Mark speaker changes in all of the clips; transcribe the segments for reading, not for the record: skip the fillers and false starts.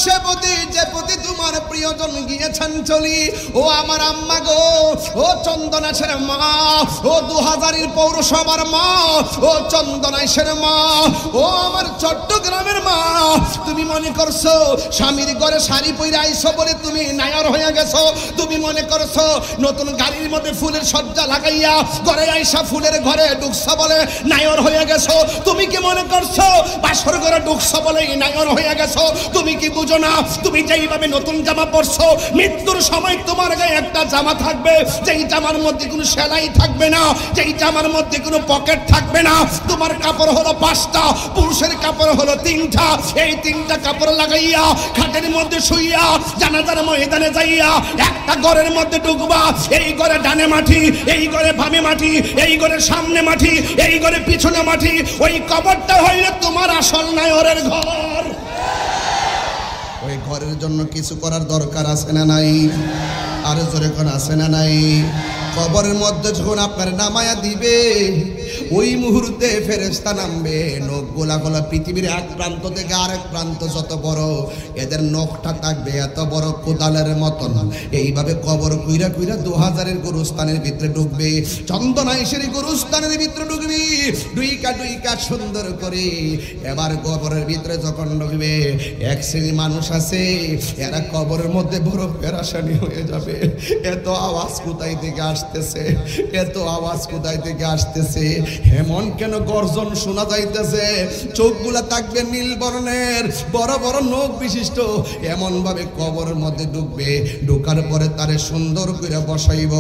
Speaker 1: সে পতি যে পতি তোমার প্রিয়জন গিয়েছেন চলি। ও আমার আম্মা গো, ও চন্দনাশের মা, ও 2000-এর পৌরসভার মা, ও চন্দনাশের মা, ও আমার চট্টগ্রামের মা, তুমি মনে করছো স্বামীর ঘরে শাড়ি পরে আইছো বলে তুমি নায়র হয়ে গেছো? তুমি মনে করছো নতুন গাড়ির মধ্যে ফুলের সজ্জা লাগাইয়া ঘরে আইসা ফুলের ঘরে ঢুকছো বলে নায়র হয়ে গেছো? তুমি কি মনে করছো বাসর ঘরে ঢুকছো বলে নায়র হয়ে গেছো? তুমি কি বুঝো না তুমি যেইভাবে নতুন জামা পরছো, মৃত্যুর সময় তোমার গায়ে একটা জামা থাকবে, যেই জামার মধ্যে কোনো সেলাই থাকবে না, যেই জামার মধ্যে কোনো পকেট থাকবে না। তোমার কাপড় হলো 5টা, পুরুষের কাপড় হলো 3টা। এই 3টা কাপড় লাগাইয়া খাটের মধ্যে শুইয়া জানাজার ময়দানে যাইয়া একটা ঘরের মধ্যে ঢুকবা। এই ঘরে ডানে মাটি, এই ঘরে বামে মাটি, এই ঘরে সামনে মাটি, এই ঘরে পিছনে মাটি। ওই কবরটা হইলে তোমার আসল নায়রের ঘর। ওই ঘরের জন্য কিছু করার দরকার আছে না নাই? আর জোরে কোন আছে না নাই? কবরের মধ্যে যখন আপনার নামায়া দিবে, ওই মুহূর্তে ফেরেশতা নামবে। নখ গোলা গোলা, পৃথিবীর এক প্রান্ত থেকে আরেক প্রান্ত যত বড়, এদের নখটা থাকবে এত বড় কোদালের মতন। এইভাবে কবর কুইরা কুইরা 2000-এর গুরুস্থানের ভিতরে ঢুকবে, চন্দনাইশের গুরুস্থানের ভিতরে ঢুকবি ডুইকা ডুইকা সুন্দর করে। এবার কবরের ভিতরে যখন ঢুকবে, এক শ্রেণীর মানুষ আছে, এরা কবরের মধ্যে বড় পেরেশানি হয়ে যাবে। এত আওয়াজ কোথায় থেকে আসতেছে, এত আওয়াজ কোথায় থেকে আসতেছে, এমন কেন গর্জন শোনা যাইতেছে? চোখগুলা থাকবে নীল বর্ণের, বড় বড় নখ বিশিষ্ট। এমন ভাবে কবরের মধ্যে ঢুকবে, ঢোকার পরে তারে সুন্দর করে বসাইব।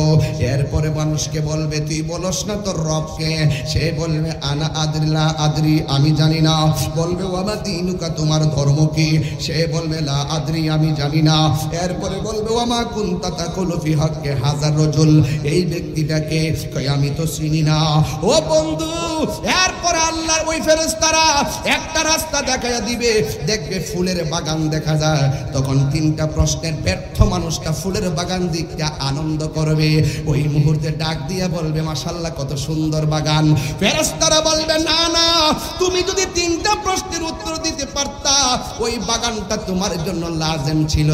Speaker 1: এরপরে মানুষকে বলবে, তুই বলস না তোর রবকে? সে বলবে, আনা আদরিলা আদরি, আমি জানি না। বলবে, ওয়ামা দিনুকা, তোমার ধর্ম কি? সে বলবে, লা আদরি, আমি জানি না। এরপরে বলবে, ওয়ামা কুনতা তাকুলু ফি হাক্কি হাযার রাজুল, এই ব্যক্তিটাকে কই আমি তো চিনি না। ও বন্ধু, এরপর আল্লাহর ওই ফেরেশতারা একটা রাস্তা দেখাইয়া দিবে, দেখবে ফুলের বাগান দেখা যায়। তখন 3টা প্রশ্নের ব্যর্থ মানুষটা ফুলের বাগান দিকটা আনন্দ করবে। ওই মুহূর্তে ডাক দিয়া বলবে, মাশাআল্লাহ, কত সুন্দর বাগান। ফেরেশতারা বলবে, না না, তুমি যদি 3টা প্রশ্নের উত্তর দিতে পারতা, ওই বাগানটা তোমার জন্য লাজেম ছিল।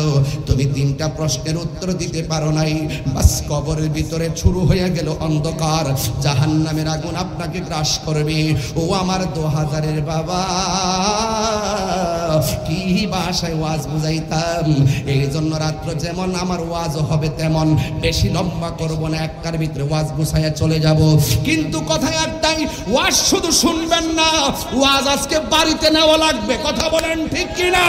Speaker 1: তুমি 3টা প্রশ্নের উত্তর দিতে পারো নাই, বাস কবরের ভিতরে শুরু হয়ে গেল অন্ধকার। জাহান্নামের আগুন আপনাকে গ্রাস করবে। ও আমার 2000-এর বাবা, কি ভাষায় ওয়াজ বুঝাইতাম। এই জন্য রাত্র যেমন আমার ওয়াজ হবে তেমন, বেশি লম্বা করব না, একটার ভিতরে ওয়াজ গুছাইয়া চলে যাব। কিন্তু কথা একটাই, ওয়াজ শুধু শুনবেন না, ওয়াজ আজকে বাড়িতে নেওয়া লাগবে। কথা বলেন ঠিক কিনা?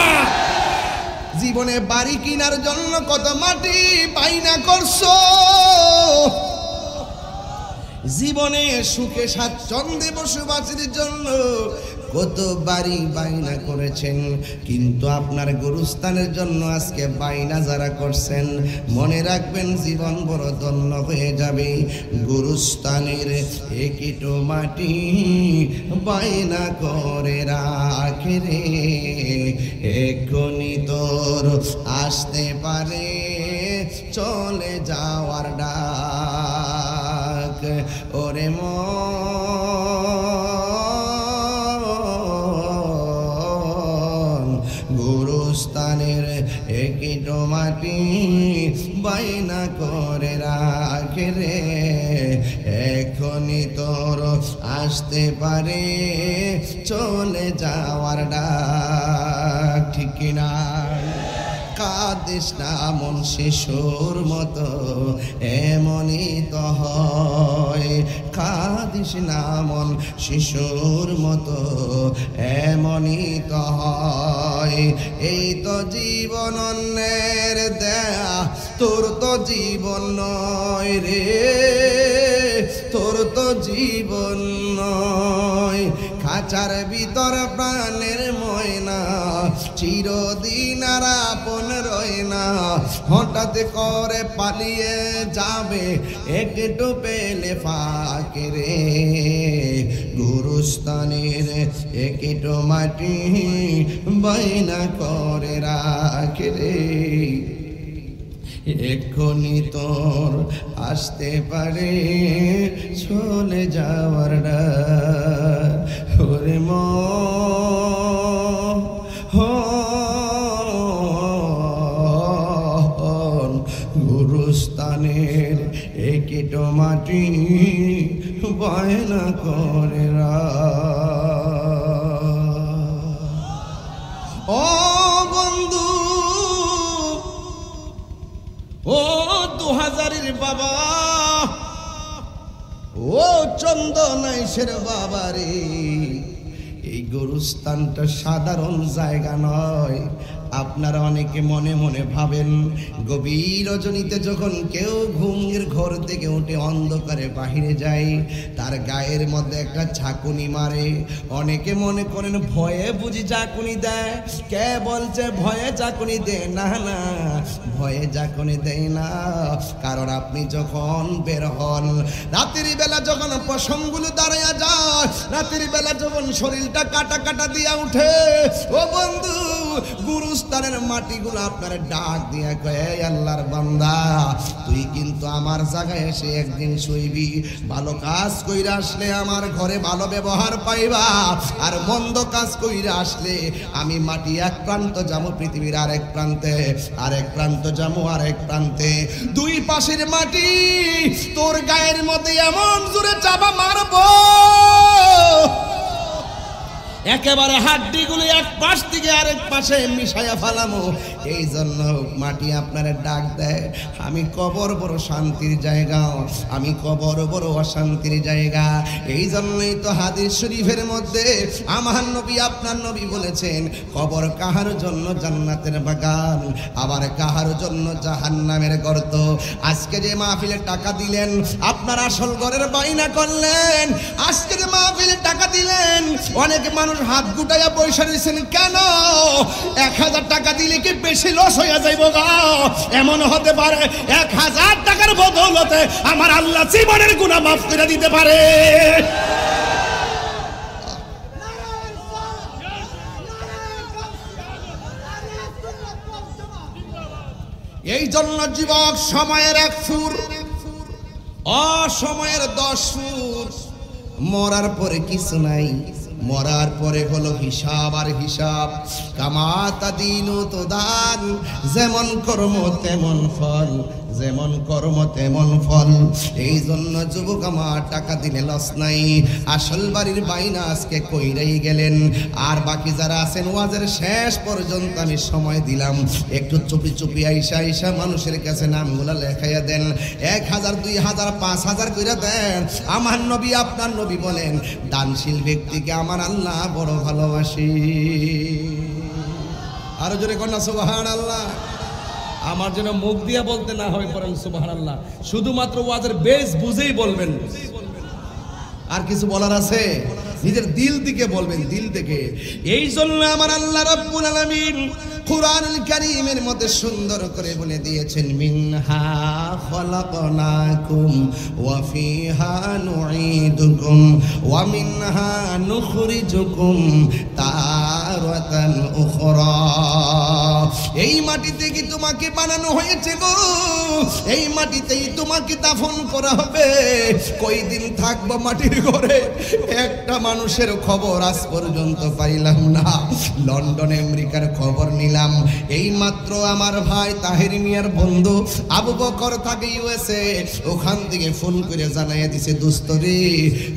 Speaker 1: জীবনে বাড়ি কেনার জন্য কত মাটি বাইনা করছো, জীবনে সুখে স্বাচ্ছন্দ্যে বসবাসের জন্য কত বাড়ি বাইনা করেছেন, কিন্তু আপনার গুরুস্থানের জন্য আজকে বাইনা যারা করছেন, মনে রাখবেন জীবন বড় ধন্য হয়ে যাবে। গুরুস্থানের একটু মাটি বাইনা করে রাখে রে, এক্ষুনি তোর আসতে পারে চলে যাওয়ার ডাক। ওরে মন, গুরুস্থানের একটু মাটি বাইনা করে রাখে রে, এখনই তোর আসতে পারে চলে যাওয়ার ডাক। ঠিক কিনা? কাঁদিস না মন শিশুর মতো, এমনই তো হয়। কাঁদিস না মন শিশুর মতো, এমনই তো হয়। এই তো জীবন অন্যের দেয়া, তোর তো জীবন নয় রে, তোর তো জীবন নয়। খাঁচার ভিতর প্রাণের ময়না, চিরদিন আর আপন রয় না। হঠাৎ করে পালিয়ে যাবে একটু পেলে ফাঁকে রে, গুরুস্থানের একটু মাটি বাইনা করে রাখে রে, এক্ষুনি তোর আসতে পারে চলে যাওয়ার ডাক। ওরে মন, এটো মাটি বায়না করে ও বন্ধু ও 2000-এর বাবা ও চন্দনাইশের বাবা রে, এই গোরস্থানটা সাধারণ জায়গা নয়। আপনারা অনেকে মনে মনে ভাবেন গভীর রজনীতে যখন কেউ ঘুমের ঘর থেকে উঠে অন্ধকারে বাহিরে যায় তার গায়ের মধ্যে একটা ঝাঁকুনি মারে। অনেকে মনে করেন ভয়ে বুঝি ঝাঁকুনি দেয়। কে বলছে ভয়ে ঝাঁকুনি দেয়? না না, ভয়ে ঝাঁকুনি দেয় না। কারণ আপনি যখন বের হন রাতের বেলা, যখন পশমগুলো দাঁড়াইয়া যায়, রাতের বেলা যখন শরীরটা কাটা কাটা দিয়া উঠে, ও বন্ধু গুরুস্থানের মাটিগুলো আপনার ডাক দিয়া কয় আল্লাহর বান্দা তুই কিন্তু আমার জায়গায় এসে একদিন শুইবি। ভালো কাজ কইরা আসলে আমার ঘরে ভালো ব্যবহার পাইবা, আর মন্দ কাজ কইরা আসলে আমি মাটি এক প্রান্ত যাবো পৃথিবীর আরেক প্রান্তে, আরেক প্রান্ত যাবো আরেক প্রান্তে। দুই পাশের মাটি তোর গায়ের মধ্যে এমন জোরে চাপা মারবো একেবারে হাড্ডিগুলো এক পাশ থেকে আরেক পাশে মিশাইয়া ফেলামো। এই জন্য মাটি আপনারা ডাক দেয়। আমি কবর বড় শান্তির জায়গা, আমি কবর বড় অশান্তির জায়গা। এই জন্যই তো হাদিস শরীফের মধ্যে আমার নবী আপনার নবী বলেছেন কবর কাহার জন্য জান্নাতের বাগান, আবার কাহার জন্য জাহান্নামের গর্ত। আজকে যে মাহফিলে টাকা দিলেন, আপনার আসল ঘরের বাইনা করলেন। আজকে যে মাহফিলে টাকা দিলেন, অনেক মানুষ হাত গুটাইয়া পয়সা দিয়েছেন। কেন? 1000 টাকা দিলে কি বেশি লস হইয়া যাইব গা? এমন হতে পারে 1000 টাকার বদৌলতে আমার আল্লাহ জীবনের গুনাহ মাফ করে দিতে পারে। এই জন্য যুবক, সময়ের 1 ফুর, অসময়ের 10 ফুর। মরার পরে কিছু নাই, মরার পরে হলো হিসাব আর হিসাব। কামাতা দিন তো দান, যেমন কর্ম তেমন ফল, যেমন কর্ম তেমন ফল। এই জন্য যুবক আমার টাকা দিলে লস নাই। আসল বাড়ির বাইনা আজকে কইরাই গেলেন। আর বাকি যারা আছেন ওয়াজের শেষ পর্যন্ত আমি সময় দিলাম, একটু চুপি চুপি আইসা আইসা মানুষের কাছে নামগুলা লেখাইয়া দেন। 1000 2000 5000 কইরা দেন। আমার নবী আপনার নবী বলেন দানশীল ব্যক্তিকে আমার আল্লাহ বড় ভালোবাসে। আরো জোরে কন্যা সুবহানাল্লাহ। আমার জন্য মুখ দিয়া বলতে না হয় পড়েন সুবহানাল্লাহ। শুধুমাত্র ওয়াজের বেস বুঝেই বলবেন। আর কিছু বলার আছে? নিজের দিল থেকে বলবেন, দিল থেকে। এই জন্য আমার আল্লাহ রাব্বুল আলামিন কুরআনুল কারীমের মধ্যে সুন্দর করে বলে দিয়েছেন মিনহা খলাকনাকুম ওয়া ফিহা নুঈদুকুম ওয়া মিনহা নুখরিজুকুম তারাতান উখরা। এই মাটিতে কি তোমাকে বানানো হয়েছে গো? এই মাটিতেই তোমাকে দাফন করা হবে। কয়দিন থাকবো মাটির ঘরে? একটা মানুষের খবর আজ পর্যন্ত পাইলাম না। লন্ডন আমেরিকার খবর নিলাম। এই মাত্র আমার ভাই তাহের মিয়ার বন্ধু আবু বকর থাকে ইউএসএ, ওখান থেকে ফোন করে জানাইয়া দিছে দোস্তরে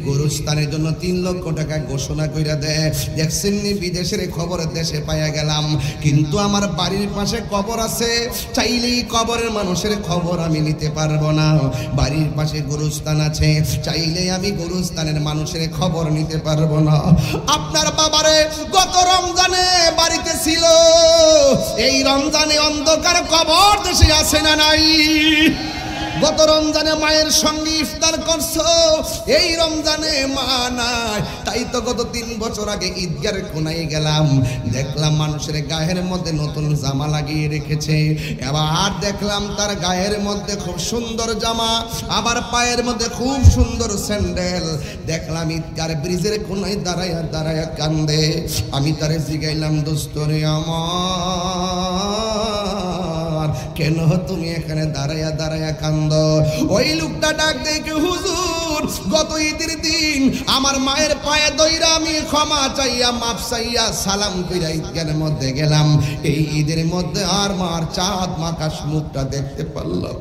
Speaker 1: গোরস্থানের জন্য 3 লক্ষ টাকা ঘোষণা কইরা দেয়। দেখছেন নি বিদেশের খবর দেশে পাইয়া গেলাম, কিন্তু আমার বাড়ির পাশে কবর আছে। চাইলেই কবরের মানুষের খবর আমি নিতে পারবো না। বাড়ির পাশে গোরস্থান আছে, চাইলেই আমি গোরস্থানের মানুষের খবর নিতে পারবো না। আপনার বাবারে গত রমজানে বাড়িতে ছিল, এই রমজানে অন্ধকার কবর দেশে আছে না নাই? গত রমজানে মায়ের সঙ্গে ইফতার করছো, এই রমজানে মা নাই। তাই তো গত 3 বছর আগে ঈদগার কোনায় গেলাম, দেখলাম মানুষের গায়ের মধ্যে নতুন জামা লাগিয়ে রেখেছে। এবার দেখলাম তার গায়ের মধ্যে খুব সুন্দর জামা, আবার পায়ের মধ্যে খুব সুন্দর স্যান্ডেল। দেখলাম ঈদগার ব্রিজের কোনায় দাঁড়ায়া দাঁড়ায়া কান্দে। আমি তারে জিগাইলাম দোস্তরে আমার, কেন তুমি এখানে দাঁড়ায়া দাঁড়ায়া কান্দ? ওই লোকটা ডাক দেখে হুজুর গত ঈদের দিন আমার মায়ের পায়ে দইরা আমি ক্ষমা চাইয়া মাপ চাইয়া সালাম কইরা ঈদগার মধ্যে গেলাম। এই ঈদের মধ্যে আর মার চাঁদ মাকাশ মুখটা দেখতে পারলাম।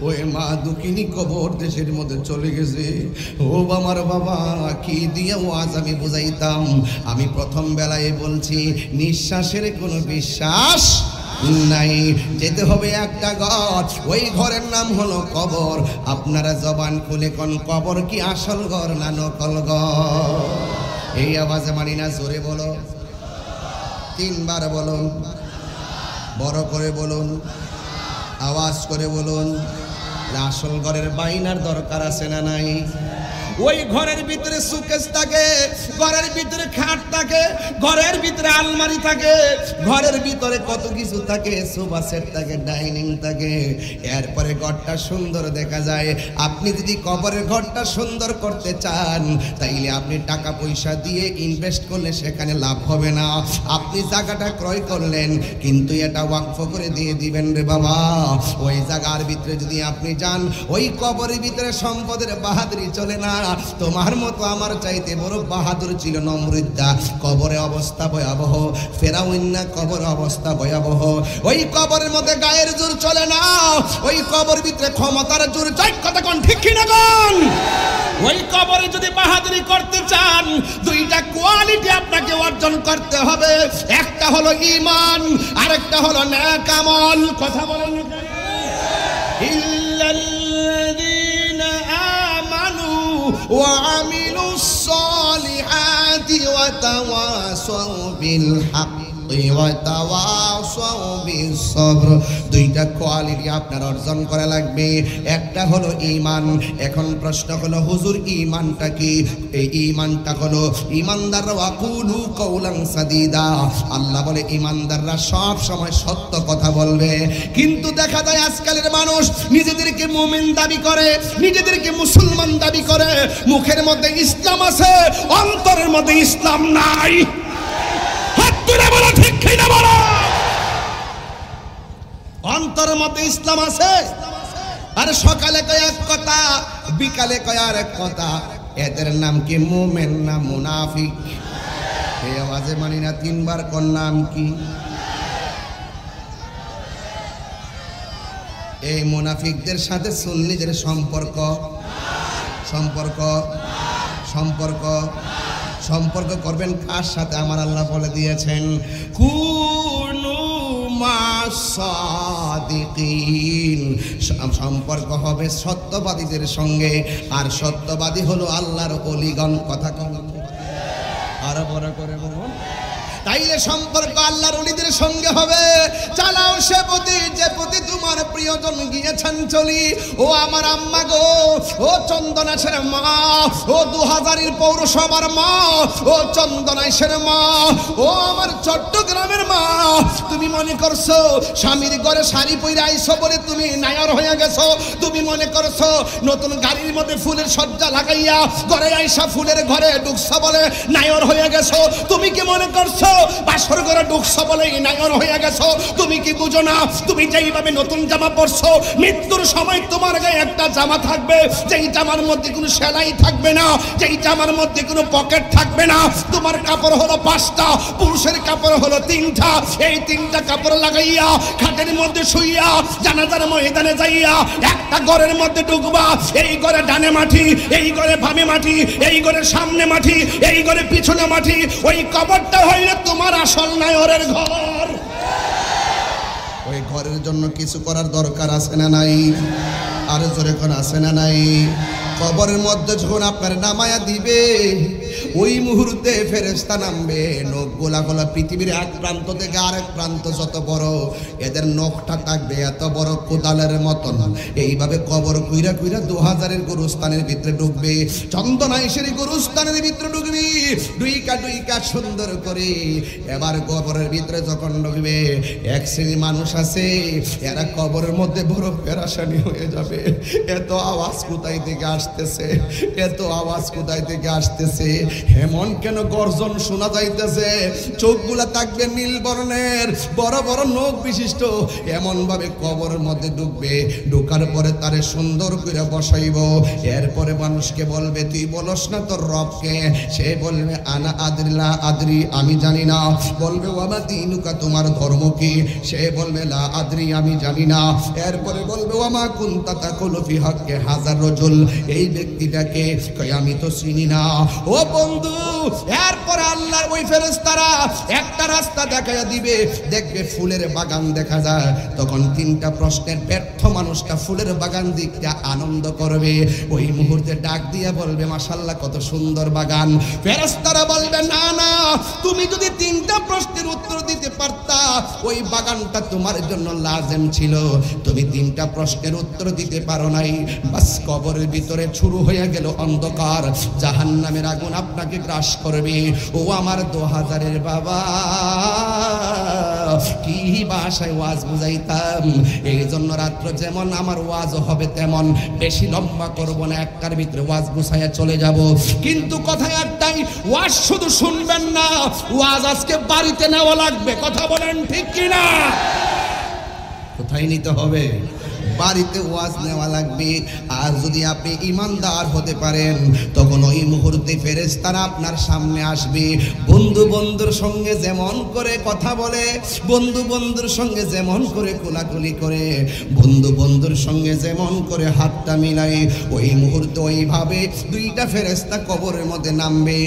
Speaker 1: ওই মা দুঃখিনী কবর দেশের মধ্যে চলে গেছে। ও আমার বাবা, কি দিয়ে আজ আমি বুঝাইতাম? আমি প্রথম বেলায় বলছি নিঃশ্বাসের কোনো বিশ্বাস নাই, যেতে হবে একটা ঘর, ওই ঘরের নাম হলো কবর। আপনারা জবান খুলে কোন কবর কি আসল ঘর না নকল ঘর? এই আওয়াজে মানি না, জোরে বলো, 3 বার বলুন, বড় করে বলুন, আওয়াজ করে বলুন। আসল ঘরের বাইনার দরকার আছে না নাই? ওই ঘরের ভিতরে সুকেস থাকে, ঘরের ভিতরে খাট থাকে, ঘরের ভিতরে আলমারি থাকে, ঘরের ভিতরে কত কিছু থাকে, সোফা সেট থাকে, ডাইনিং থাকে। এরপরে ঘরটা সুন্দর দেখা যায়। আপনি যদি কবরের ঘরটা সুন্দর করতে চান, তাইলে আপনি টাকা পয়সা দিয়ে ইনভেস্ট করলে সেখানে লাভ হবে না। আপনি জায়গাটা ক্রয় করলেন, কিন্তু এটা ওয়াকফ করে দিয়ে দিবেন রে বাবা। ওই জায়গার ভিতরে যদি আপনি যান, ওই কবরের ভিতরে সম্পদের বাহাদুরি চলে না। তোমার মতো আমার চাইতে বড় বাহাদুর ছিল নমরুদ্দা। কবরে অবস্থা ভয়াবহ, ফেরাউন্না কবর অবস্থা ভয়াবহ। ওই কবরের মধ্যে গায়ের জোর চলে না, ওই কবর ভিতরে ক্ষমতার জোর চাই। কথা কোন ঠিক কিনা কোন? ওই কবরে যদি বাহাদুরি করতে চান, 2টা কোয়ালিটি আপনাকে অর্জন করতে হবে। একটা হলো ঈমান, আরেকটা হলো নেক আমল। কথা বলেন না, ইল্লাল্লাযীনা আমানু ওয়া আমিলুস সালিহাতি ওয়া তাওয়াসাউ বিল হাক্কি ওয়া তাওয়াসাউ বিস সবর। 2টা কোয়ালিটি আপনার অর্জন করা লাগবে। একটা হলো ঈমান। এখন প্রশ্ন হলো, হুজুর ঈমানটা কি? এই ঈমানটা হলো ঈমানদাররা ওয়াকুলু কাওলান সাদীদা। আল্লাহ বলে ঈমানদাররা সব সময় সত্য কথা বলবে। কিন্তু দেখা যায় আজকালের মানুষ নিজেদেরকে মুমিন দাবি করে, নিজেদেরকে মুসলমান দাবি করে, মুখের মধ্যে ইসলাম আছে, অন্তরের মধ্যে ইসলাম নাই। হাত তুলে বলো ঠিক কিনা বলো। অন্তরের মধ্যে ইসলাম আছে, আর সকালে কয় এক কথা, বিকালে কয় আর এক কথা। এদের নাম কি মুমিন না মুনাফিক? এই আওয়াজে মানি না, 3 বার কোন নাম কি? এই মুনাফিকদের সাথে সুন্নিদের সম্পর্ক, সম্পর্ক, সম্পর্ক, সম্পর্ক করবেন কার সাথে? আমার আল্লাহ বলে দিয়েছেন, কুনু মাসাদিকিন। সম্পর্ক হবে সত্যবাদীদের সঙ্গে, আর সত্যবাদী হলো আল্লাহর ওলিগণ। কথা কম আরো বড় করে বলুন। তাইলে সম্পর্ক আল্লাহর ওলিদের সঙ্গে হবে। চালাও সে পথে যে পথে তোমার প্রিয়জন গিয়েছেন চলি। ও আমার আম্মা গো, ও চন্দনাশের মা, ও 2000 পৌরসভার মা, ও চন্দনাশের মা, ও আমার চট্টগ্রামের মা। তুমি মনে করছো স্বামীর ঘরে শাড়ি পরে আইছো বলে তুমি নায়র হয়ে গেছো? তুমি মনে করছো নতুন গাড়ির মধ্যে ফুলের সজ্জা লাগাইয়া ঘরে আইসা ফুলের ঘরে ঢুকছো বলে নায়র হয়ে গেছো? তুমি কি মনে করছো বাসর ঘরে ঢুকছো বলে নায়র হয়ে গেছো? তুমি কি বুঝো না, তুমি যেইভাবে নতুন জামা পরছো, মৃত্যুর সময় তোমার গায়ে একটা জামা থাকবে, যেই জামার মধ্যে কোনো সেলাই থাকবে না, যেই জামার মধ্যে কোনো পকেট থাকবে না। তোমার কাপড় হলো 5টা, পুরুষের কাপড় হলো 3টা। এই 3টা কাপড় লাগাইয়া খাটের মধ্যে শুইয়া জানাজার ময়দানে যাইয়া একটা ঘরের মধ্যে ঢুকবা। এই ঘরে ডানে মাটি, এই ঘরে বামে মাটি, এই ঘরে সামনে মাটি, এই ঘরে পিছনে মাটি। ওই কবরটা হইলে তোমার আসল নায়রের ঘর। ওই ঘরের জন্য কিছু করার দরকার আছে না নাই? আর জোরে কোন আছে না নাই? কবরের মধ্যে যখন আপনার নামায়া দিবে, ওই মুহূর্তে ফেরেশতা নামবে। নখ গোলা গোলা, পৃথিবীর এক প্রান্ত থেকে আরেক প্রান্ত যত বড়, এদের নখটা থাকবে এত বড় কোদালের মতন। এইভাবে কবর কুইরা কুইরা 2000 গরুস্থানের ভিতরে ঢুকবে। চন্দনাইশের গরুস্থানের ভিতরে ঢুকবি, ডুইকা ডুইকা সুন্দর করে। এবার কবরের ভিতরে যখন ঢুকবে, এক শ্রেণীর মানুষ আছে, এরা কবরের মধ্যে বড় পেরেশানি হয়ে যাবে। এত আওয়াজ কোথায় থেকে আসতেছে, এত আওয়াজ কোথায় থেকে আসতেছে। এমন কেন গর্জন শোনা যাইতেছে, চোখগুলা থাকবে নীল বর্ণের, বড় বড় নখ বিশিষ্ট, এমন ভাবে কবরের মধ্যে ঢুকবে। ঢোকার পরে তারে সুন্দর করে বসাইব। এরপরে মানুষকে বলবে তুই বলস না তোর রবকে? সে বলবে আনা আদরিলা আদরি, আমি জানি না। বলবে ওয়ামা দিনুকা, তোমার ধর্ম কি? সে বলবে লা আদরি, আমি জানি না। এরপরে বলবে ওয়ামা কুনতা তাকুলু ফি হাক্কি হাযার রাজুল, এই ব্যক্তিটাকে কই আমি তো চিনি না। ও বন্ধু, এরপরে আল্লাহর ওই ফেরেশতারা একটা রাস্তা দেখাইয়া দিবে, দেখবে ফুলের বাগান দেখা যায়। তখন তিনটা প্রশ্নের ব্যর্থ মানুষটা ফুলের বাগান দেখতে আনন্দ করবে। ওই মুহূর্তে ডাক দিয়া বলবে মাশাআল্লাহ কত সুন্দর বাগান। ফেরেশতারা বলবে না না, তুমি যদি তিনটা প্রশ্নের উত্তর দিতে পারতা ওই বাগানটা তোমার জন্য লাজেম ছিল। তুমি তিনটা প্রশ্নের উত্তর দিতে পারো নাই, বাস কবরের ভিতরে শুরু হয়ে গেল অন্ধকার, জাহান্নামের আগুন আপনাকে গ্রাস করবে। ও আমার 2000-এর বাবা, কি ভাষায় ওয়াজ বুঝাইতাম। এই জন্য রাত্র যেমন আমার ওয়াজ হবে তেমন, বেশি লম্বা করব না, একটার ভিতরে ওয়াজ গুছাইয়া চলে যাব। কিন্তু কথা একটাই, ওয়াজ শুধু শুনবেন না, ওয়াজ আজকে বাড়িতে নেওয়া লাগবে। কথা বলেন ঠিক কিনা? কোথায় নিতে হবে? বাড়িতে ওয়াজ নেওয়া লাগবে। আর যদি আপনি ইমানদার হতে পারেন, তখন ওই মুহূর্তে ফেরেশতারা আপনার সামনে আসবে। বন্ধু বন্ধুর সঙ্গে যেমন করে কথা বলে, বন্ধু বন্ধুর সঙ্গে যেমন করে কোলাকুলি করে, বন্ধু বন্ধুর সঙ্গে যেমন করে হাতটা মিলায়, ওই মুহূর্তে ওইভাবে দুইটা ফেরেশতা কবরের মধ্যে নামবে।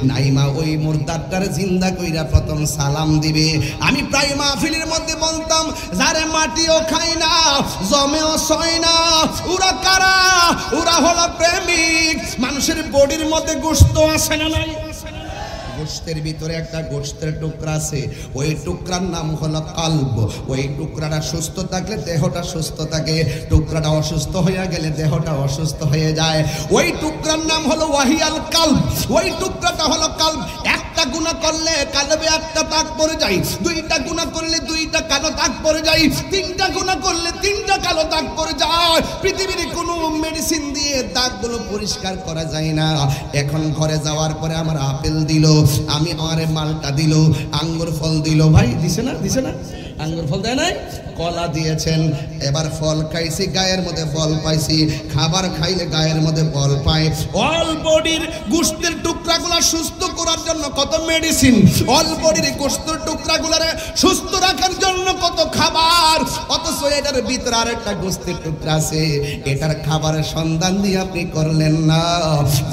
Speaker 1: নাইমা ওই মুর্দারটার জিন্দা কইরা প্রথম সালাম দিবে। আমি প্রায় মাহফিলের মধ্যে বলতাম, যারে মাটিও খায় না, জমেও সয় না, ওরা কারা? ওরা হলো প্রেমিক। মানুষের বডির মধ্যে গোশত আছে না নাই? গোশতের ভিতরে একটা গোশতের টুকরা আছে, ওই টুকরার নাম হলো কলব। ওই টুকরাটা সুস্থ থাকলে দেহটা সুস্থ থাকে, টুকরাটা অসুস্থ হয়ে গেলে দেহটা অসুস্থ হয়ে যায়। ওই টুকরার নাম হলো ওয়াহিয়াল কলব। ওই টুকরাটা হলো কলব। একটা গুনাহ করলে কলবে একটা দাগ পড়ে যায়, দুইটা গুনাহ করলে দুইটা কালো দাগ পড়ে যায়, তিনটা গুনাহ করলে তিনটা কালো দাগ পড়ে যায়। পৃথিবীর কোনো মেডিসিন দিয়ে দাগগুলো পরিষ্কার করা যায় না। এখন ঘরে যাওয়ার পরে আমার আপেল দিল, আমি আমারে মালটা দিল, আঙ্গুর ফল দিল। ভাই দিছে না? দিছে না? আঙ্গুর ফল দেয় নাই? কলা দিয়েছেন। এবার ফল খাইছি, গায়ের মধ্যে ফল পাইছি। খাবার খাইলে গায়ের মধ্যে ফল পায়। অল বডির গোশতের টুকরাগুলো সুস্থ করার জন্য কত মেডিসিন, অল বডির গোশতের টুকরাগুলোরে সুস্থ রাখার জন্য কত খাবার, অথচ এটার ভিতরে আরেকটা গোশতের টুকরা আছে, এটার খাবারের সন্ধান দিয়ে আপনি করলেন না।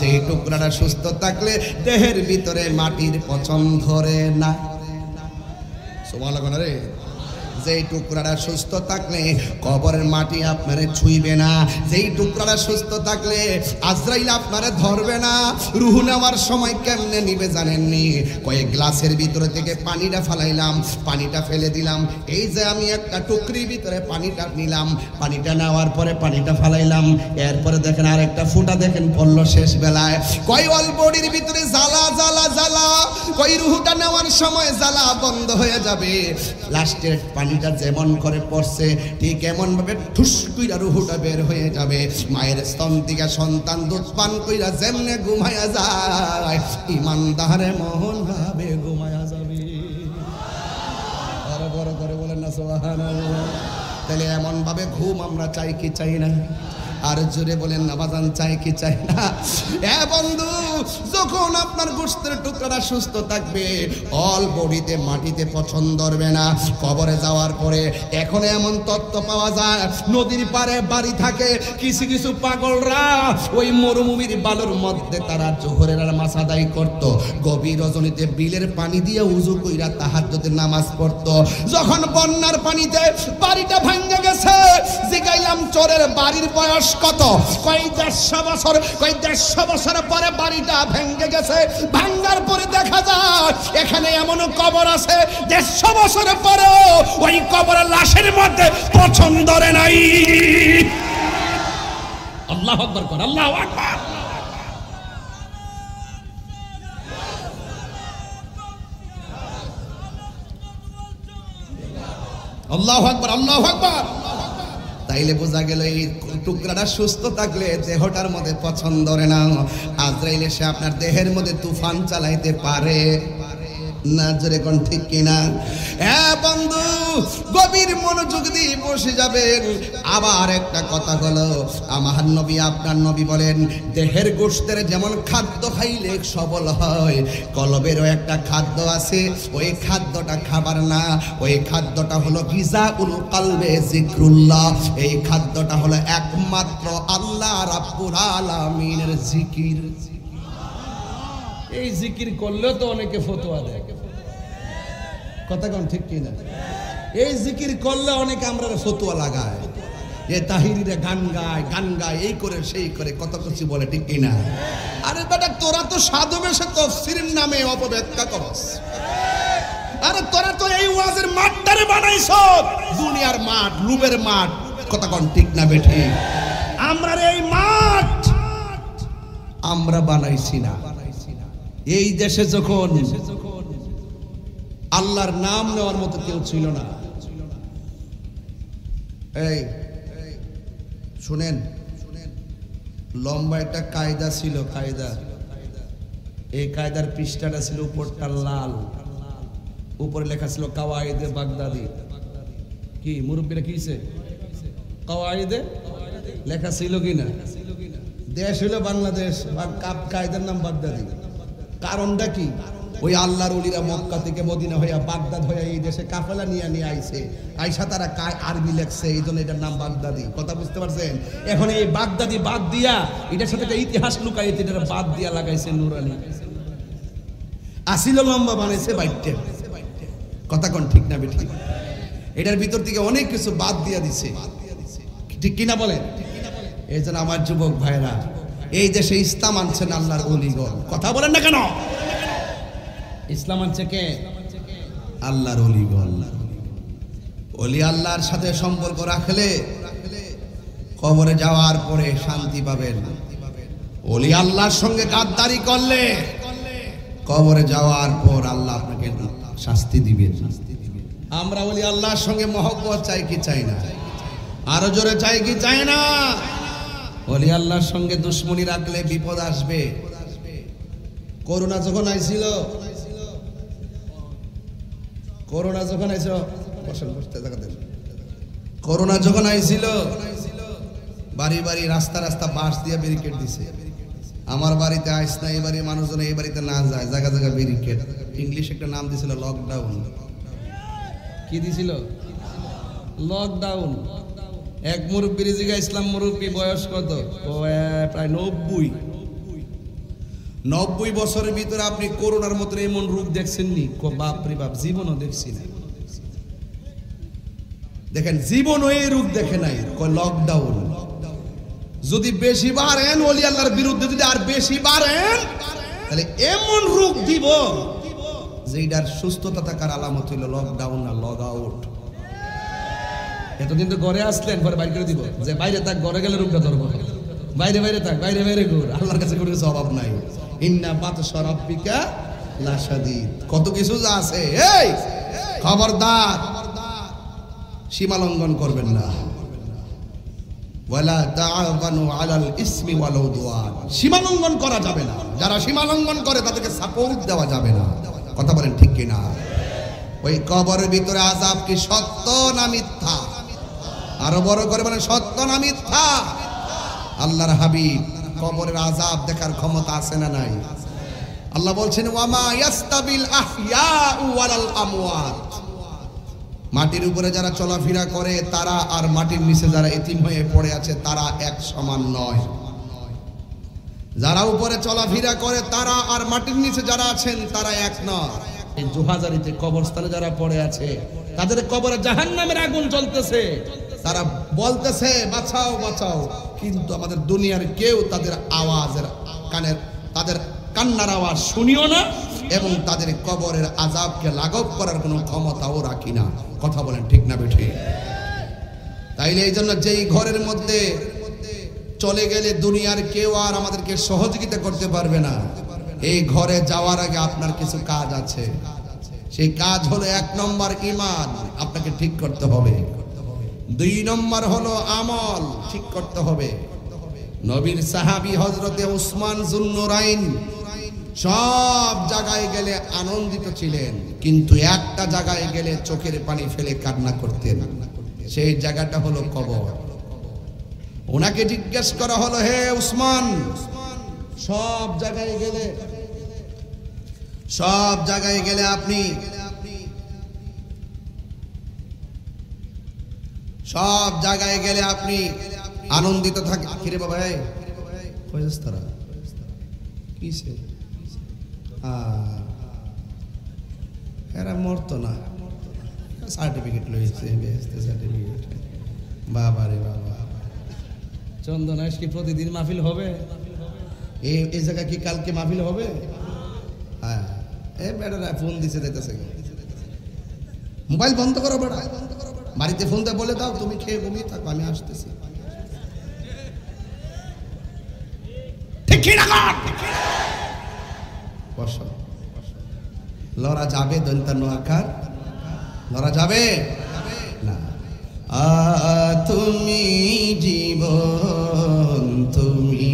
Speaker 1: যে টুকরাটা সুস্থ থাকলে দেহের ভিতরে মাটির পচন ধরে না। সুবহানাল্লাহ রে। যেই টুকরাটা সুস্থ থাকলে কবরের মাটি আপনারে ছুঁইবে না। যেই টুকরাটা সুস্থ থাকলে আজরাইল আপনারে ধরবে না। রূহ নেওয়ার সময় কেমনে নিবে জানেননি? কয়েক গ্লাসের ভিতরে থেকে পানিটা ফালাইলাম, পানিটা ফেলে দিলাম। এই যে আমি একটা টুকরির ভিতরে পানিটা নিলাম, পানিটা নেওয়ার পরে পানিটা ফালাইলাম, এরপরে দেখেন আরেকটা ফুটা দেখেন পড়লো শেষ বেলায়। কয় অল বডির ভিতরে জ্বালা জ্বালা জ্বালা, কই রূহটা নেওয়ার সময় জ্বালা বন্ধ হয়ে যাবে। লাস্টের পানিটা যেমন করে পড়ছে ঠিক এমন ভাবে ঠুস কইরা রূহটা বের হয়ে যাবে। মায়ের স্তন থেকে সন্তান দুধ পান কইরা যেমনে ঘুমায়া যায়, ইমানদারে মোহন ভাবে ঘুমায়া যাবে। আরো বড় করে বলেন না সুবহানাল্লাহ। তাহলে এমন ভাবে ঘুম আমরা চাই কি চাই না? আর জোরে বলেন না বাজান, চাই কি চাই না? এ বন্ধু, যখন আপনার গোশতের টুকরাটা সুস্থ থাকবে, অল বডিতে মাটিতে পচন ধরবে না। কবরে যাওয়ার পরে এখন এমন তত্ত্ব পাওয়া যায়, নদীর পাড়ে বাড়ি থাকে কিছু কিছু পাগলরা, ওই মরুভূমির বালুর মধ্যে তারা জোহরের নামাজ আদায় করত। গভীর রজনীতে বিলের পানি দিয়ে উযু কইরা তাহাজ্জুদের নামাজ পড়তো। যখন বন্যার পানিতে বাড়িটা ভাঙে গেছে, জিগাইলাম চোরের বাড়ির বয়স কত? কই 150 বছর। কই 150 বছর পরে বাড়িটা ভেঙে গেছে। ভাঙার পরে দেখা যায় এখানে এমন কবর আছে 150 বছর পরেও ওই কবরের লাশের মধ্যে পচন ধরে নাই। আল্লাহু আকবার কর, আল্লাহু আকবার। আল্লাহু আকবার, আল্লাহু আকবার। তাইলে বোঝা গেল এই টুকরাটা সুস্থ থাকলে দেহটার মধ্যে পছন্দ করে না। আজরাইল এসে আপনার দেহের মধ্যে তুফান চালাইতে পারে না, জোরে কোন ঠিক কিনা? হ্যাঁ বন্ধু, গভীর মনোযোগ দিয়ে বসে যাবেন। আবার একটা কথা হলো, আমার নবী আপনার নবী বলেন, দেহের গোশতের যেমন খাদ্য খাইলে সবল হয়, কলবেরও একটা খাদ্য আছে। ওই খাদ্যটা খাবার না, ওই খাদ্যটা হলো গিজাউল কলবে জিক্রুল্লাহ। এই খাদ্যটা হলো একমাত্র আল্লাহ রাব্বুল আলামিনের জিকির।
Speaker 2: এই জিকির করলেও তো অনেকে ফতোয়া দেয়,
Speaker 1: কথা কোন ঠিক কিনা? এই জিকির করলে অনেকে আমরা ফতোয়া লাগায়, এ তাহিরিরে গান গায় এই করে সেই করে কত কিছু বলে, ঠিক কিনা? আরে বেটা, তোরা তো সাধু বেশে তাফসীরের নামে অপব্যাখ্যা করস। আরে তোরা তো এই ওয়াজের মাঠটারে বানাইছ দুনিয়ার মাঠ, লুবের মাঠ। কথা কোন ঠিক না বেঠি? আমরা এই মাঠ আমরা বানাইছি না। এই দেশে যখন আল্লাহর নাম নেওয়ার মতো কেউ ছিল না, এই শুনেন, লম্বা একটা কায়দা ছিল, কায়দা। এই কায়দার পৃষ্ঠাটা ছিল উপরটা লাল, উপরে লেখা ছিল কাওয়াইদে বাগদাদি। কি মুরব্বীরা কিছে কাওয়াইদে লেখা ছিল কিনা? দেশ হলো বাংলাদেশ, কায়দার নাম বাগদাদি। কারণটা কি? ওই আল্লাহর ওলিরা মক্কা থেকে মদিনা হইয়া বাগদাদ হইয়া এই দেশে কাফেলা নিয়ে আইছে, আইসা তারা আরবি লেখছে, এই জন্য এটার নাম বাগদাদি। কথা বুঝতে পারছেন? এখন এই বাগদাদি বাদ দিয়া এটার সাথে একটা ইতিহাস লুকাইতে এটা বাদ দিয়া লাগাইছে নুরানি। আসিল লম্বা বানাইছে বাইটে। কথা কোন ঠিক না বেঠি? এটার ভিতর থেকে অনেক কিছু বাদ দিয়া দিছে, ঠিক কিনা বলেন? এই জন্য আমার যুবক ভাইরা, এই দেশে ইসলাম আনছেন আল্লাহর ওলিগণ। কথা বলেন না কেন? ইসলাম আনছে কে? আল্লাহর ওলিগণ। ওলি আল্লাহর সাথে সম্পর্ক রাখলে কবরে যাওয়ার পরে শান্তি পাবেন। ওলি আল্লাহর সঙ্গে গাদ্দারি করলে কবরে যাওয়ার পর আল্লাহ আপনাকে শাস্তি দিবেন। আমরা ওলি আল্লাহর সঙ্গে মহব্বত চাই কি চাই না? আরো জোরে চাই কি চাই না? ওলি আল্লাহর সঙ্গে দুশ্মনী রাখলে বিপদ আসবে। করোনা যখন আইছিল, করোনা যখন আইছিল, বাড়ি বাড়ি রাস্তা রাস্তা বাঁশ দিয়ে ব্যারিকেড দিছে। আমার বাড়িতে আইস না, এই বাড়ির মানুষজন এই বাড়িতে না যায়, জায়গা জায়গা ব্যারিকেড। ইংলিশ একটা নাম দিছিল লকডাউন। কি দিছিল? লকডাউন। এক মুরব্বীর জিগা ইসলাম মুরব্বী বয়স কত? প্রায় 90 বছরের ভিতরে আপনি করোনার মতো এমন রূপ দেখছেননি? বাপ রে বাপ, জীবনও দেখছি না। দেখেন, জীবনও এই রূপ দেখে নাই। লকডাউন যদি বেশি বাড়েন, ওলি আল্লাহর বিরুদ্ধে যদি আর বেশি বাড়েন, তাহলে এমন রূপ দিব যে এটার সুস্থতা থাকার আলামত হইল লকডাউন না লগ আউট। এতদিন তো ঘরে আসলেন, ঘরে বাইরে করে দিব, যে বাইরে থাক, ঘরে গেলে রূপটা ধরবো। বাইরে বাইরে থাক, বাইরে বাইরে ঘুর। আল্লাহর কাছে কোনো কিছু অভাব নাই। ইন্না বাতশা রাব্বিকা লাশাদীদ। কত কিছু যা আছে। এই খবরদার, সীমা লঙ্ঘন করবেন না। ওয়ালা তাআওয়ানু আলাল ইসমি ওয়াল উদওয়ান। সীমা লঙ্ঘন করা যাবে না। যারা সীমা লঙ্ঘন করে তাদেরকে সাপোর্ট দেওয়া যাবে না। কথা বলেন ঠিক কিনা? ওই কবরের ভিতরে আযাব কি সত্য না মিথ্যা? আরো বড় করে বলেন, সত্য না মিথ্যা? আল্লাহর হাবিব কবরের আযাব দেখার ক্ষমতা আছে না নাই? আল্লাহ বলছেন, ওয়ামা ইয়াস্তাবিল আহইয়াউ ওয়ালাল আমওয়াত। মাটির উপরে যারা চলাফেরা করে তারা আর মাটির নিচে যারা এতিম হয়ে পড়ে আছে তারা এক সমান নয়। যারা উপরে চলাফেরা করে তারা আর মাটির নিচে যারা আছেন তারা এক নয়। এই জোহাজারিতে কবরস্থানে যারা পড়ে আছে তাদের কবরে জাহান্নামের আগুন জ্বলতেছে। তারা বলতেছে বাঁচাও বাঁচাও, কিন্তু আমাদের দুনিয়ার কেউ তাদের আওয়াজের তাদের কান্নার আওয়াজ শুনিও না, এবং তাদের কবরের আযাবকে লাঘব করার কোনো ক্ষমতাও রাখি না। কথা বলেন ঠিক না বেঠিক? তাইলে এই জন্য যেই ঘরের মধ্যে চলে গেলে দুনিয়ার কেউ আর আমাদেরকে সহযোগিতা করতে পারবে না, এই ঘরে যাওয়ার আগে আপনার কিছু কাজ আছে। সেই কাজ হলো 1 নম্বর ঈমান আপনাকে ঠিক করতে হবে। 2 নম্বর হলো আমল ঠিক করতে হবে। নবীর সাহাবী হযরতে উসমান যুন্নুরাইন সব জায়গায় গেলে আনন্দিত ছিলেন, কিন্তু একটা জায়গায় গেলে চোখের পানি ফেলে কান্না করতেন। সেই জায়গাটা হলো কবর। ওনাকে জিজ্ঞেস করা হলো, হে উসমান, সব জায়গায় গেলে আপনি সব জায়গায় গেলে আপনি আনন্দিত থাকেন। কিরে বাবা, তারা কিসে এরা মরতো না, সার্টিফিকেট লইছে, সার্টিফিকেট। বাবা রে বাবা,
Speaker 2: চন্দন কি প্রতিদিন মাহফিল হবে?
Speaker 1: এই জায়গা কি কালকে মাহফিল হবে? হ্যাঁ, এ বেটারা ফোন দিছে, দিতেছে। মোবাইল বন্ধ করো বেটা, বাড়িতে ফোন দিয়ে বলে দাও তুমি খেয়ে ঘুমিয়ে থাকো, আমি আসতেছি। ঠিক কি না? বসো। লড়া যাবে দন্তা নোয়াকার, লড়া যাবে না। তুমি জীবন, তুমি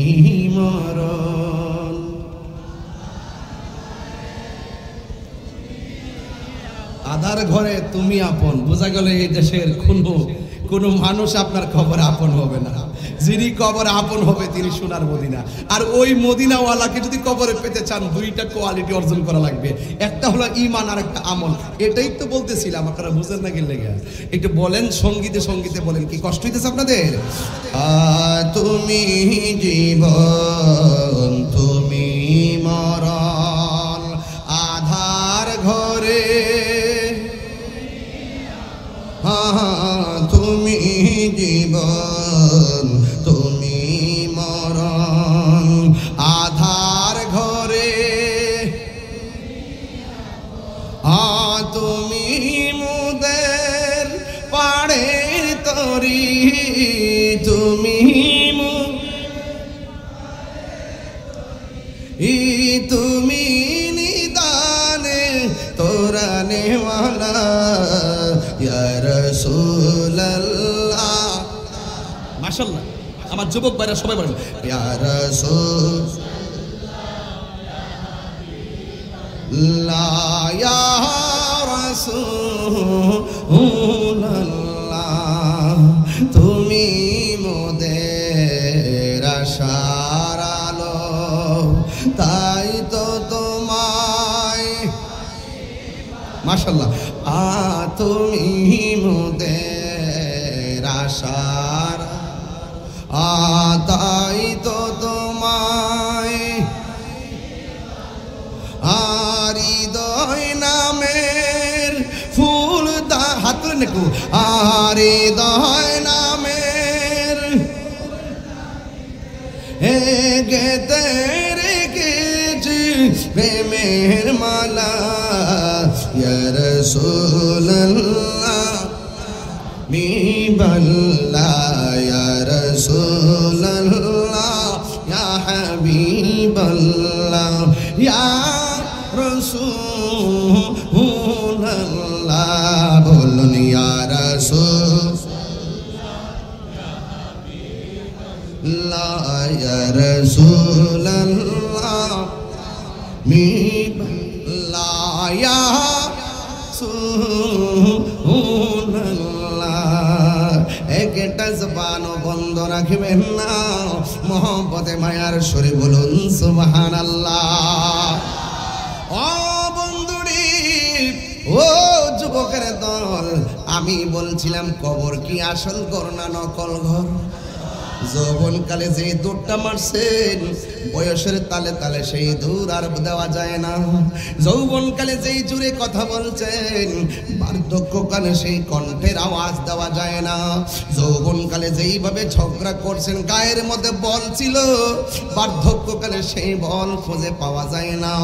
Speaker 1: মরণ, আধার ঘরে তুমি আপন। বোঝা গেল এই দেশের কোনো মানুষ আপনার খবরে আপন হবে না। যিনি কবরে আপন হবে তিনি সোনার মদিনা। আর ওই মদিনাওয়ালাকে যদি কবরে পেতে চান, 2টা কোয়ালিটি অর্জন করা লাগবে। একটা হলো ঈমান আর একটা আমল। এটাই তো বলতেছিলাম, আপনারা বুঝেন না গেলে একটু বলেন, সঙ্গীতে বলেন। কি কষ্ট হইতেছে আপনাদের? তুমি জীবন, তুমি মরণ, আধার ঘরে তুমি জীবন, তুমি মরণ, আধার ঘরে তুমি মুদের পাড়ের তরি, তুমি তুমি নিদানে তোরানে ওয়ালা ইয়া রাসূলুল্লাহ। মাশাআল্লাহ, আমার যুবক ভাইরা সবাই বলেন ইয়া রাসূলুল্লাহ, ইয়া রাসূলুল্লাহ, তুমি মোদের আশার আলো, তাই তো তোমায় মাশাআল্লাহ তুমি মোদের আশার, তাই তো তোমায় হৃদয় নামের ফুল হাত নেকু, হৃদয় নামের গেতে রেখেছি প্রেমের মালা, ইয়া রাসূলুল্লাহ মিবাল্লাহ, ইয়া রাসূলুল্লাহ ইয়া হাবিবাল্লাহ, ইয়া রাসূলুল্লাহ, বলুন ইয়া রাসূলুল্লাহ, ইয়া রাসূলুল্লাহ মিবাল্লাহ, ইয়া একটা জবানও বন্ধ রাখবেন না, মহব্বতে মায়ার সুরে বলুন সুবহানাল্লাহ। ও বন্ধুরি, ও যুবকের দল, আমি বলছিলাম কবর কি আসল ঘর না নকল ঘর? যৌবনকালে যে দৌড়টা মারছেন, বয়সের তালে তালে সেই দূর আর দেওয়া যায় না। যৌবনকালে যেই জুড়ে কথা বলছেন, বার্ধক্যকালে সেই কণ্ঠের আওয়াজ দেওয়া যায় না। যৌবনকালে যেইভাবে ঝগড়া করছেন, গায়ের মধ্যে বল ছিল, বার্ধক্যকালে সেই বল খুঁজে পাওয়া যায় না।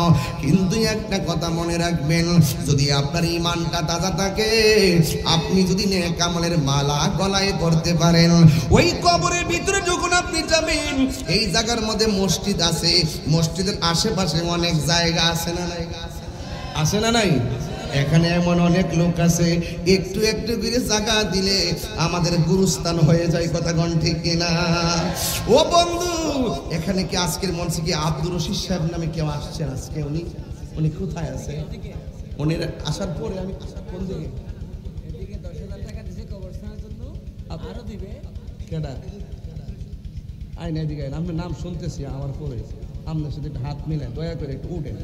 Speaker 1: কিন্তু একটা কথা মনে রাখবেন, যদি আপনার ঈমানটা তাজা থাকে, আপনি যদি নেক আমলের মালা গলায় পরতে পারেন, ওই কবরের ভিতরে যখন আপনি যাবেন, এই জায়গার মধ্যে মসজিদ আছে, মসজিদের আশেপাশে অনেক জায়গা আছে না নাই? আছে না নাই? এখানে এমন অনেক লোক আছে একটু একটু করে জায়গা দিলে আমাদের গুরুস্থান হয়ে যায়, কথা কোন ঠিক কিনা? ও বন্ধু, এখানে কি আজকের মঞ্চে কি আব্দুর রশিদ সাহেব নামে কেউ আসছেন আজকে? উনি কোথায় আছে? উনি আসার পরে আমি কোন দিকে
Speaker 3: এদিকে 10,000 টাকা দিছে কবরস্থানের জন্য, আরো দিবে।
Speaker 2: কেডা আইন এদিকে আইন, আপনার নাম শুনতেছি আমার পরে, আপনার সাথে একটু হাত মিলেন, দয়া করে একটু উঠেন।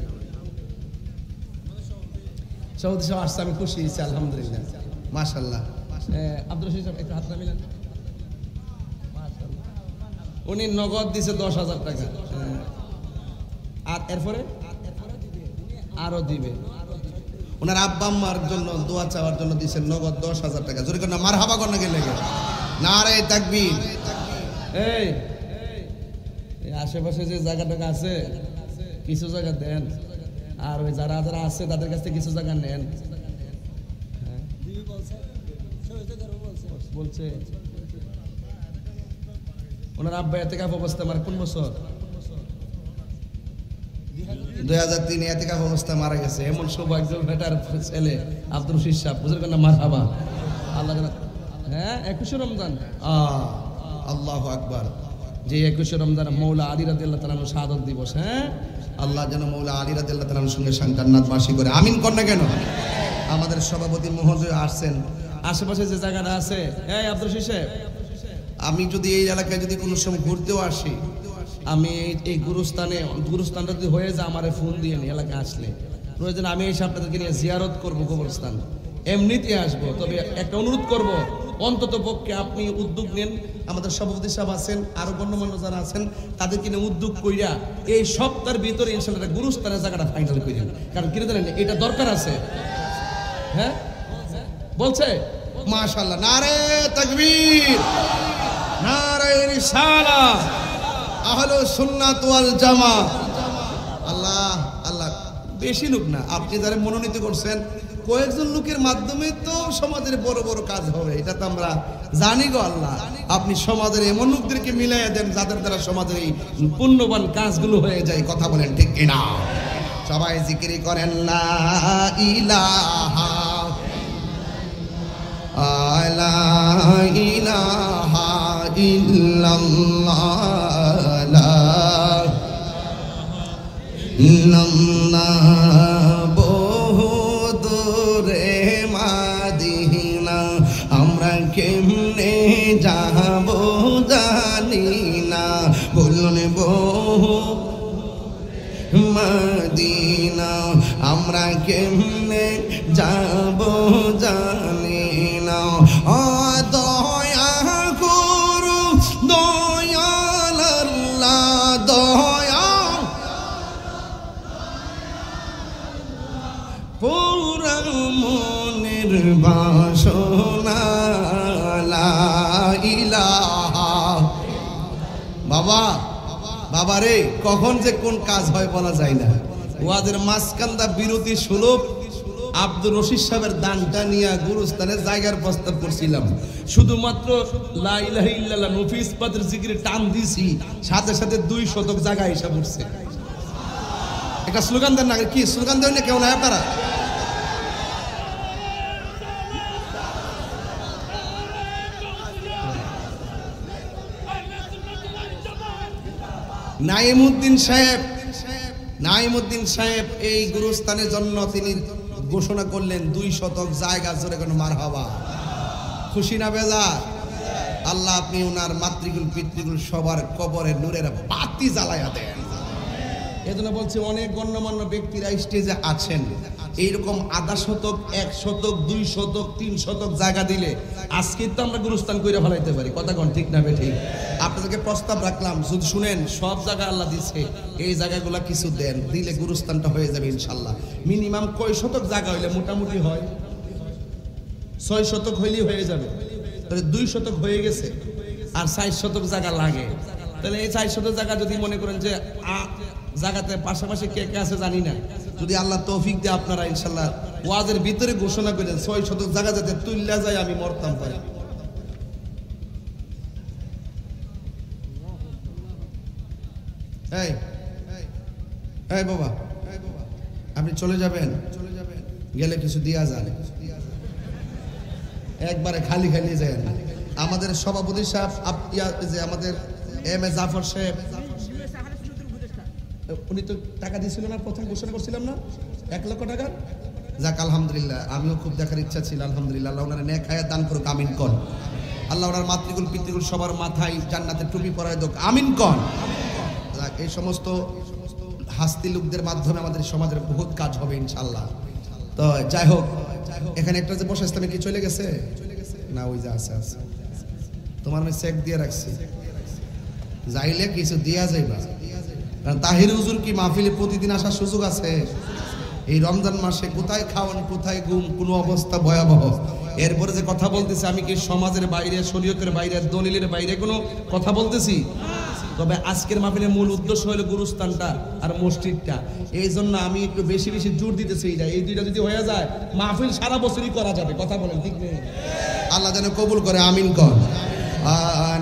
Speaker 2: সৌদি সাহেব আসছে, আমি খুশি হয়েছি আলহামদুলিল্লাহ,
Speaker 1: মাশাআল্লাহ।
Speaker 2: আব্দুর রশিদ সাহেব একটু হাত না মিলেন। উনি নগদ দিছে 10,000 টাকা, আর এরপরে আরো দিবে।
Speaker 1: ওনার আব্বা আম্মার জন্য দোয়া চাওয়ার জন্য দিয়েছেন নগদ 10,000 টাকা। জোরে করে মারহাবা করতে গেলে নারে তাকবীর।
Speaker 2: এই আশেপাশে যে জায়গাটা আছে কিছু জায়গা দেন, আর ওই যারা যারা আছে তাদের কাছ থেকে কিছু জায়গা নেন। বলছে ওনার আব্বা এতেকাফ অবস্থা, মানে কোন বছর?
Speaker 1: 2003 এতেকাফ অবস্থা মারা গেছে।
Speaker 2: এমন সৌভাগ্য বেটার ছেলে আব্দুর রশিদ সাহেব, বুঝলেন না? মারহাবা। আল্লাহ, হ্যাঁ 21 রমজান,
Speaker 1: আল্লাহু আকবার।
Speaker 2: যে 21 রমজান মৌলা আলী রাদিয়াল্লাহু তাআলা শাহাদাত দিবস। হ্যাঁ,
Speaker 1: আল্লাহ যেন মৌলা আলী রাদিয়াল্লাহু তাআলার সঙ্গে জান্নাতবাসী করে, আমিন কর না কেন? আমাদের সভাপতি মহোদয় আসছেন।
Speaker 2: আশেপাশে যে জায়গাটা আছে, এই আব্দুর রশিদ সাহেব,
Speaker 1: আমি যদি এই এলাকায় যদি কোনো সময় ঘুরতেও আসি,
Speaker 2: আমি এই গুরুস্থানটা যদি হয়ে যায় আমারে ফোন দিয়ে নি, এলাকায় আসলে প্রয়োজন আমি এই আপনাদেরকে নিয়ে জিয়ারত করবো গোবরস্থান, এমনিতে আসবো। তবে একটা অনুরোধ করব, অন্তত পক্ষে আপনি উদ্যোগ নেন। আমাদের সভাপতি সাহেব আছেন, আরো গণ্যমান্য যারা আছেন, তাদেরকে নিয়ে উদ্যোগ কইরা এই সপ্তাহের ভিতরে ইনশাআল্লাহ গুরুস্থানের জায়গাটা ফাইনাল করেন। কারণ কি জানেন, এটা দরকার আছে। হ্যাঁ বলছে,
Speaker 1: মাশাআল্লাহ, নারে তাকবীর, নারে রিসালাহ, আহলুস সুন্নাত ওয়াল জামাত। আল্লাহ আল্লাহ, বেশি লোক না, আপনি যারা মনোনীত করছেন কয়েকজন লোকের মাধ্যমে তো সমাজের বড় বড় কাজ হবে, এটা তো আমরা জানি গো। আল্লাহ, আপনি সমাজের এমন লোকদেরকে মিলাইয়া দেন যাদের দ্বারা সমাজের এই পুণ্যবান কাজগুলো হয়ে যায়, কথা বলেন ঠিক কিনা? সবাই জিকিরি করেন লা ইলাহা লা ইলাহা ইল্লাল্লাহ, লা ইল্লাল্লাহ। বহু দূরে মাদিনা, আমরা কেমনে যাব জানি না, বলুন বহু মদিনা, আমরা কেমনে যাব জানি না। দয়া করু দয়াল আল্লাহ, দয়া পুরা মনের বাসনা, লা ইলাহা। বাবা রে, কখন যে কোন কাজ হয় বলা যায় না। ওয়াদের মাঝখানটা বিরতি সুলভ আব্দুর রশিদ সাহেবের দানটা নিয়ে গুরুস্থানের জায়গার প্রস্তাব করছিলাম। শুধুমাত্র লা ইলাহা ইল্লাল্লাহ নফিস পাদের জিকিরে টান দিছি, সাথে সাথে 2 শতক জায়গা হিসাব উঠছে। একটা স্লোগান দেন না, কি স্লোগান দেন না কেউ নাই আপনারা? নাইমুদ্দিন সাহেব এই গুরুস্থানের জন্য তিনি ঘোষণা করলেন 2 শতক জায়গা। জোরে কোনো মারহাবা। খুশি না বেজার? আল্লাহ আপনি ওনার মাতৃকুল পিতৃকুল সবার কবরে নূরের বাতি জ্বালায়া দেন। এজন্য বলছি, অনেক গণ্যমান্য ব্যক্তিরা স্টেজে আছেন, এইরকম 1/2 শতক 1 শতক 2 শতক 3 শতক জায়গা দিলে আজকে তো আমরা গুরুস্থান কইরা ফেলাইতে পারি, কথা কোন ঠিক না বেঠিক? আপনাদেরকে প্রস্তাব রাখলাম, শুধু শুনেন, সব জায়গা আল্লাহ দিচ্ছে, এই জায়গাগুলো কিছু দেন, দিলে গুরুস্থানটা হয়ে যাবে ইনশাল্লাহ। মিনিমাম কয় শতক জায়গা হইলে মোটামুটি হয়? 6 শতক হইলেই হয়ে যাবে। তাহলে 2 শতক হয়ে গেছে, আর 4 শতক জায়গা লাগে। তাহলে এই 4 শতক জায়গা যদি মনে করেন যে জায়গাতে পাশাপাশি কে কে আছে জানি না, যদি আল্লাহ তৌফিক দেয় আপনারা ইনশাল্লাহ ওয়াজের ভিতরে ঘোষণা করেন 6 শতক জায়গা যাতে তুল্লা যায়, আমি মরতাম পারি। এই বাবা, আপনি চলে যাবেন,
Speaker 2: গেলে কিছু দিয়া যায়, একবারে খালি খালি যায় না। আমাদের সভাপতি সাহেব যে আমাদের এম এ জাফর সাহেব, উনি তো টাকা দিয়েছিল না, প্রথম ঘোষণা করছিলাম না 1 লক্ষ টাকা। যাক আলহামদুলিল্লাহ, আমিও খুব দেখার ইচ্ছা ছিল। আলহামদুলিল্লাহ, আল্লাহ ওনার নেক হায়াত দান করুক, আমিন কন। আল্লাহ ওনার মাতৃকুল পিতৃকুল সবার মাথায় জান্নাতের টুপি পরায় দোক, আমিন কন। যাক, এই সমস্ত হাস্তি লোকদের মাধ্যমে আমাদের সমাজের বহুত কাজ হবে ইনশাআল্লাহ। তো যাই হোক, এখানে একটা যে বসে ইসলামে কি চলে গেছে না? ওই যে আছে আছে, তোমার আমি চেক দিয়ে রাখছি, যাইলে কিছু দিয়া যাইবা। কারণ তাহির হুজুর কি মাহফিলে প্রতিদিন আসার সুযোগ আছে? এই রমজান মাসে কোথায় খাওয়ান, কোথায় ঘুম, কোনো অবস্থা ভয়াবহ। এরপরে যে কথা বলতেছি, আমি কি সমাজের বাইরে, শরীয়তের বাইরে, দলিলের বাইরে কোনো কথা বলতেছি? তবে আজকের মাহফিলের মূল উদ্দেশ্য হলো গুরুস্থানটা আর মসজিদটা। এই জন্য আমি একটু বেশি বেশি জোর দিতেছি। এই দুইটা যদি হয়ে যায়, মাহফিল সারা বছরই করা যাবে। কথা বলেন, ঠিক নেই? আল্লাহ যেন কবুল করে, আমিন কর।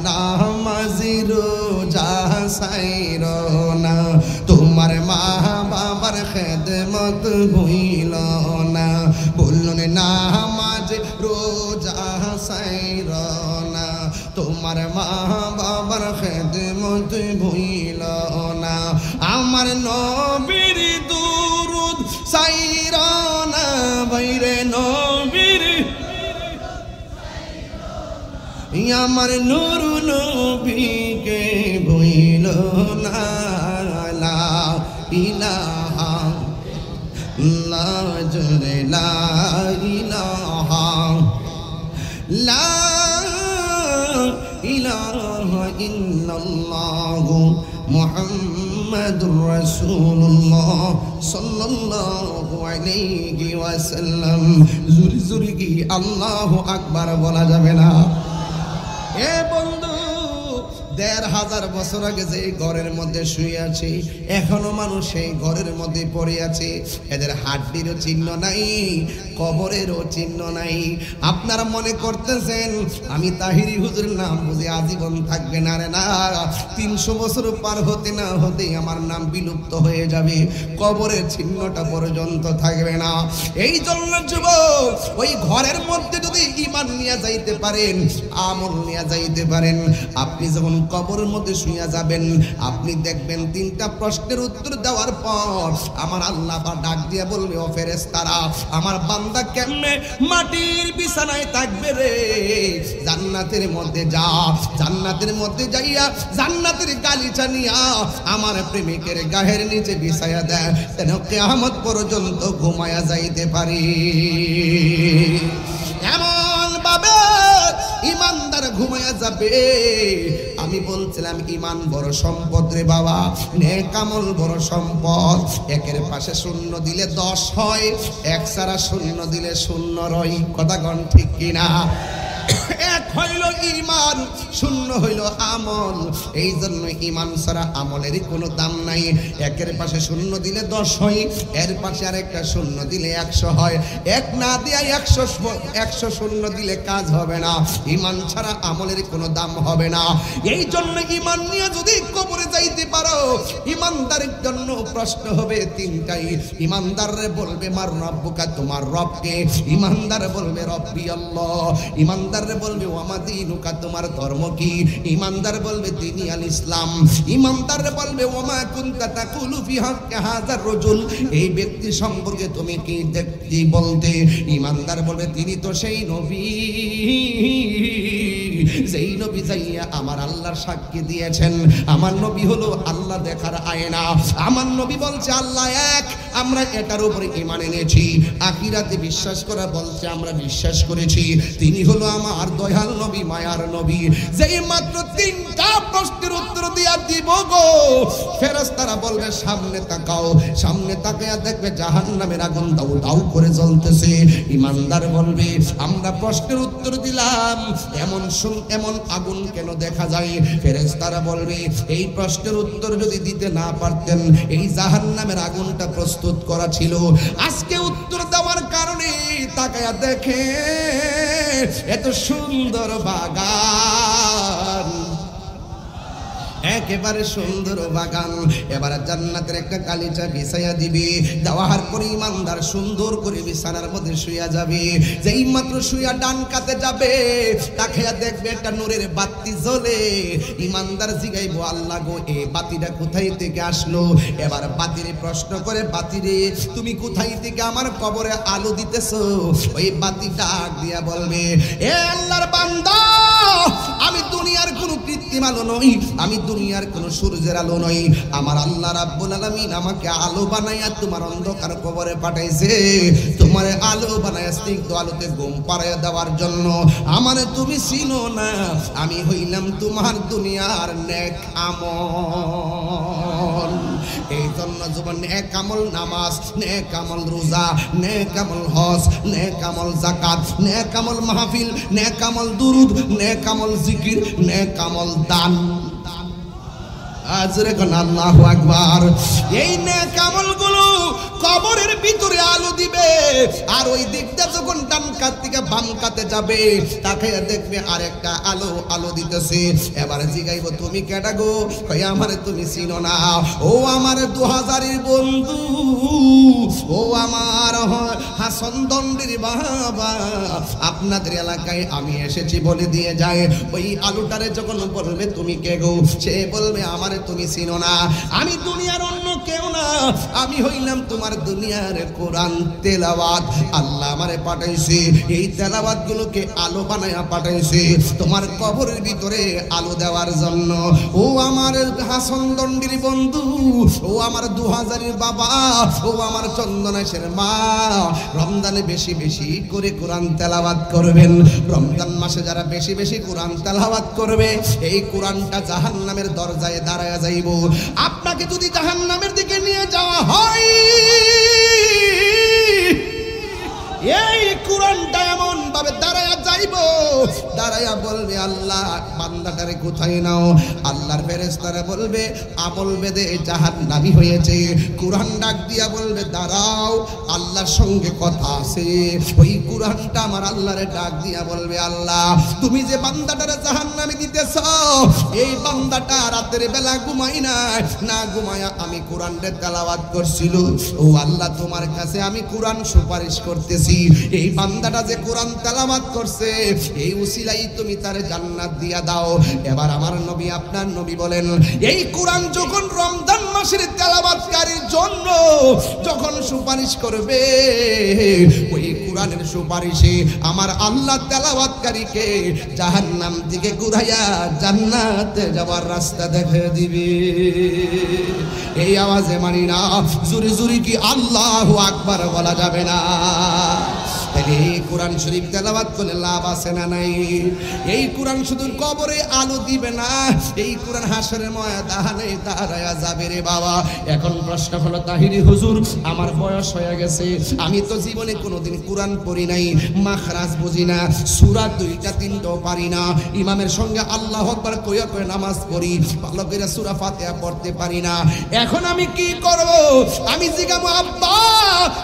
Speaker 2: নামাজি রোজা সাইর না, তোমার মা বাবার খেদমত ভুইল না। বলুন নামাজ রোজা সাইর না, তোমার মা বাবার খেদমত ভুইল না। আমার নবীর দুরুদ সাইর না, বাইরে নবীর আমার নূর নবীকে ভুইল না। লা ইলাহা লা জরে লা ইলাহা লা ইলাহা ইল্লাল্লাহু মুহাম্মাদুর রাসূলুল্লাহ সাল্লাল্লাহু আলাইহি ওয়াসাল্লাম। জোরে জোরে কি আল্লাহু আকবার বলা যাবে না? এ বন্ধু, ১৫০০ বছর আগে যে ঘরের মধ্যে শুয়ে আছে, এখনো মানুষ সেই ঘরের মধ্যে পড়ে আছে। এদের হাড্ডিরও চিহ্ন নাই, কবরেরও চিহ্ন নাই। আপনারা মনে করতেছেন আমি তাহিরি হুজুর নাম বুঝে আজীবন থাকবে না? রে না, ৩০০ বছর পার হতে না হতে আমার নাম বিলুপ্ত হয়ে যাবে, কবরের চিহ্নটা পর্যন্ত থাকবে না। এই জন্য যুবক, ওই ঘরের মধ্যে যদি ঈমান নিয়ে যাইতে পারেন, আমল নিয়ে যাইতে পারেন, আপনি যখন কবরের মধ্যে শুয়ে যাবেন, আপনি দেখবেন ৩টা প্রশ্নের উত্তর দেওয়ার পর আমার আল্লাহ ডাক দিয়ে বলবে, ও ফেরেশতারা, আমার বান্দা কেমনে মাটির বিছানায় থাকবে রে? জান্নাতের মধ্যে যা, জান্নাতের মধ্যে যাইয়া জান্নাতের গালিচা নিয়া আমার প্রেমিকের গায়ের নিচে বিছায়া দেয়, যেন কিয়ামত পর্যন্ত ঘুমায়া যাইতে পারি। এমন ভাবে ইমানদার ঘুমায়া যাবে। আমি বলছিলাম ঈমান বড় সম্পদ রে বাবা, নেক আমল বড় সম্পদ। একের পাশে শূন্য দিলে 10 হয়, এক ছাড়া শূন্য দিলে 0 রয়। কথা কন ঠিক কিনা? এক হইল ঈমান, শূন্য হইল আমল। এই জন্য ঈমান ছাড়া আমলেরই কোনো দাম নাই। একের পাশে শূন্য দিলে 10 হয়, এর পাশে আরেকটা শূন্য দিলে 100 হয়। এক না দিয়ে 100 শূন্য দিলে কাজ হবে না। ঈমান ছাড়া আমলের কোনো দাম হবে না। এই জন্য ঈমান নিয়ে যদি কবরে যাইতে পারো, ঈমানদারের জন্য প্রশ্ন হবে 3টাই। ঈমানদাররে বলবে মার রব্বুকা, তোমার রবকে। ঈমানদার বলবে রব্বি আল্লাহ। ঈমানদাররে বলবে ওয়ামা দীনুকা, তোমার ধর্ম কি? ঈমানদার বলবে দীনি আল ইসলাম। ঈমানদাররে বলবে ওয়ামা কুনতা তাকুলু ফি হাক্কি হাযার রাজুল, এই ব্যক্তি সম্পর্কে তুমি কি দেখতে বলতে? ঈমানদার বলবে তিনি তো সেই নবী, যেই নবী যাইয়া আমার আল্লাহর সাক্ষী দিয়েছেন। আমার নবী হলো আল্লাহ দেখার আয়না। আমার নবী বলছে আল্লাহ এক, আমরা এটার উপরে ঈমান এনেছি। আখিরাতে বিশ্বাস করা বলছে আমরা বিশ্বাস করেছি। তিনি হলো আমার দয়াল নবী, মায়ার নবী। যেই মাত্র 3টা প্রশ্নের উত্তর দিয়া দিব গো, ফেরেশতারা বলবে সামনে তাকাও। সামনে তাকায়া দেখবে জাহান্নামের আগুন দাউ দাউ করে জ্বলতেছে। ঈমানদার বলবে আমরা প্রশ্নের উত্তর দিলাম, এমন আগুন কেন দেখা যায়? ফেরেশতারা বলবে এই প্রশ্নের উত্তর যদি দিতে না পারতেন, এই জাহান্নামের আগুনটা প্রস্তুত করা ছিল। আজকে উত্তর দেওয়ার কারণে তাকায়া দেখে এত সুন্দর বাগান,
Speaker 1: একেবারে সুন্দর বাগান। এবার জান্নাতের একটা গালিচা বিছাইয়া দিবি, দেওয়ার পরে ইমানদার সুন্দর করে বিছানার মধ্যে শুইয়া যাবে। যেই মাত্র শুইয়া ডান কাতে যাবে, তাকে দেখবে একটা নূরের বাতি জ্বলে। ইমানদার জিগাইবো, আল্লাহ গো এই বাতিটা কোথায় থেকে আসলো? এবার বাতিরে প্রশ্ন করে, বাতিরে তুমি কোথায় থেকে আমার কবরে আলো দিতেছো? ওই বাতি ডাক দিয়া বলবে, এ আল্লাহর বান্দা, আমি দুনিয়ার কোনো কৃত্রিম আলো নই, আমি দুনিয়ার কোনো সূর্যের আলো নই। আমার আল্লাহ রাব্বুল আলামিন আমাকে আলো বানাইয়া তোমার অন্ধকার কবরে পাঠাইছে, তোমার আলো বানাইয়া স্নিগ্ধ আলোতে ঘুম পাড়াইয়া দেওয়ার জন্য। আমারে তুমি চিনো না, আমি হইলাম তোমার দুনিয়ার নেক আমল। এই জন্য জীবন নেক আমল, নামাজ, নেক আমল রোজা, নেক আমল হজ, নেক আমল যাকাত, নেক আমল মাহফিল, নেক আমল দুরুদ, নেক আমল জিকির, নেক আমল দান। আজরে কোন আল্লাহু আকবার। এই নেক আমলগুলো কবরের ভিতরে আলো দিবে। আর ওই দিকটা যখন ডান কাত থেকে বাম কাতে যাবে, তাকে দেখবে আরেকটা আলো আলো দিতেছে। এবার জিগাইব, তুমি কেডা গো? কই আমারে তুমি চিনো না। ও আমার 2000-এর বন্ধু, ও আমার হাসন দন্ডির বাবা, আপনাদের এলাকায় আমি এসেছি বলে দিয়ে যায়। ওই আলোটারে যখন বলবে তুমি কে গো, সে বলবে আমারে তুমি চিনো না, আমি দুনিয়ার অন্য কেউ না, আমি হইলাম তোমার দুনিয়ার কোরআন তেলাওয়াত। আল্লাহ আমারে পাঠাইছে, এই তেলাওয়াত গুলোকে আলো বানায়া পাঠাইছে তোমার কবরের ভিতরে আলো দেওয়ার জন্য। ও আমার হাসন দন্ডির বন্ধু, ও আমার 2000-এর বাবা, ও আমার চন্দনেশের মা, রমজানে বেশি বেশি করে কোরআন তেলাওয়াত করবেন। রমজান মাসে যারা বেশি বেশি কোরআন তেলাওয়াত করবে, এই কোরআনটা জাহান্নামের দরজায় দাঁড়ায় যাইব। আপনাকে যদি জাহান্নামের দিকে নিয়ে যাওয়া হয়, এই কোরআনটা এমন ভাবে দাঁড়ায়া যাইব, দাঁড়ায়া বলবে, আল্লাহ বান্দাটারে কোথায় নাও? আল্লাহর ফেরেশতারা বলবে, আমল বেদে জাহান্নামী হয়েছে। কোরআন ডাক দিয়া বলবে, দাঁড়াও, আল্লাহর সঙ্গে কথা আছে। ওই কোরআনটা আমার আল্লাহরে ডাক দিয়া বলবে, আল্লাহ তুমি যে বান্দাটারে জাহান্নামী দিতেছ, এই বান্দাটা রাতের বেলা ঘুমাই না ঘুমায়া আমি কোরআনটা তেলাওয়াত করছিল। ও আল্লাহ, তোমার কাছে আমি কোরআন সুপারিশ করতেছি, এই বান্দাটা যে কোরআন তেলাওয়াত করছে, এই উসিলাই তুমি তারে জান্নাত দিয়া দাও। এবার আমার নবী, আপনার নবী বলেন, এই কোরআন যখন রমজান মাসের তেলাওয়াতকারীর জন্য যখন সুপারিশ করবে, ওই কোরআনের সুপারিশে আমার আল্লাহ তেলাওয়াতকারীকে জাহান্নাম থেকে ঘুরাইয়া জান্নাতে যাওয়ার রাস্তা দেখিয়ে দিবে। এই আওয়াজে মানি না, জোরে জোরে কি আল্লাহু আকবার বলা যাবে না? এই কোরআন শরীফ তেলাওয়াত করলে লাভ আছে না নাই? এই কোরআন শুধু কবরে আলো দিবে না, এই কোরআন হাসরের ময়দানে দাঁড়ায়া যাবে রে বাবা। এখন প্রশ্ন হলো, তাহিরি হুজুর আমার বয়স হয়ে গেছে, আমি তো জীবনে কোনোদিন কোরআন পড়ি নাই, মাখরাজ বুঝি না, সূরা 2টা 3টাও পারি না, ইমামের সঙ্গে আল্লাহু আকবার কইয়া কইয়া নামাজ পড়ি, ভালো করে সূরা ফাতিহা পড়তে পারি না, এখন আমি কি করব? আমি জিজ্ঞাসা, আব্বা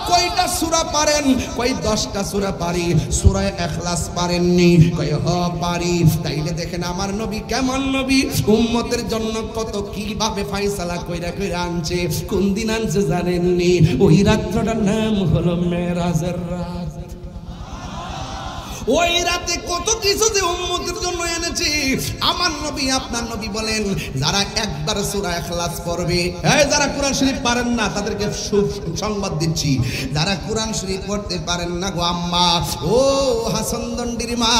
Speaker 1: কয়টা সূরা পারেন? কই 10টা সূরা পারি। সূরা ইখলাস পারেননি? কই হ পারি। তাইলে দেখেন আমার নবী কেমন নবী, উম্মতের জন্য কত কিভাবে ফয়সালা কইরা কইরা আনছে। কোন দিন আনছে জানেননি? ওই রাতটার নাম হলো মেরাজের রাত। ওই রাতে কত কিছু যে উম্মতের জন্য এনেছি আমার নবী, আপনার নবী বলেন, যারা একবার সূরা ইখলাস পড়বে, এই যারা কোরআন শরীফ পারেন না তাদেরকে সংবাদ দিচ্ছি, যারা কোরআন শরীফ পড়তে পারেন না গো আম্মা, ও হাসান দন্ডির মা,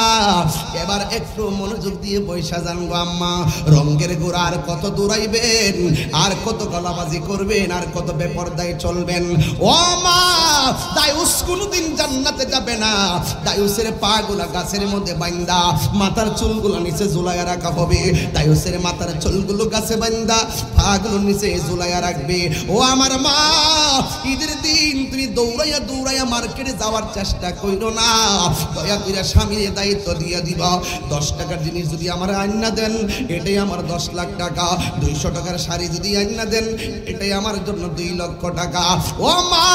Speaker 1: এবার একটু মনোযোগ দিয়ে বৈশা যান গো আম্মা। রঙের গোড়া আর কত দৌড়াইবেন, আর কত গলাবাজি করবেন, আর কত বেপরদায় চলবেন? ও মা, দায়ুস কোনদিন জান্নাতে যাবে না। দায়ুসের পাগুলা গাছের মধ্যে বাইন্দা, মাথার চুলগুলো নিচে ঝুলাইয়া রাখা হবে। দায়ুসের মাথার চুলগুলো গাছে বাইন্দা, পাগুলো নিচে ঝুলাইয়া রাখবে। ও আমার মা, ঈদের দিন তুমি দৌড়াইয়া দৌড়াইয়া মার্কেটে যাওয়ার চেষ্টা কইরো না, দয়া কইরা স্বামীর দায়িত্ব দিয়ে দিবা। 10 টাকার জিনিস যদি আমার আইনা দেন, এটাই আমার 10 লাখ টাকা। 200 টাকার শাড়ি যদি আইনা দেন, এটাই আমার জন্য 2 লক্ষ টাকা। ও মা,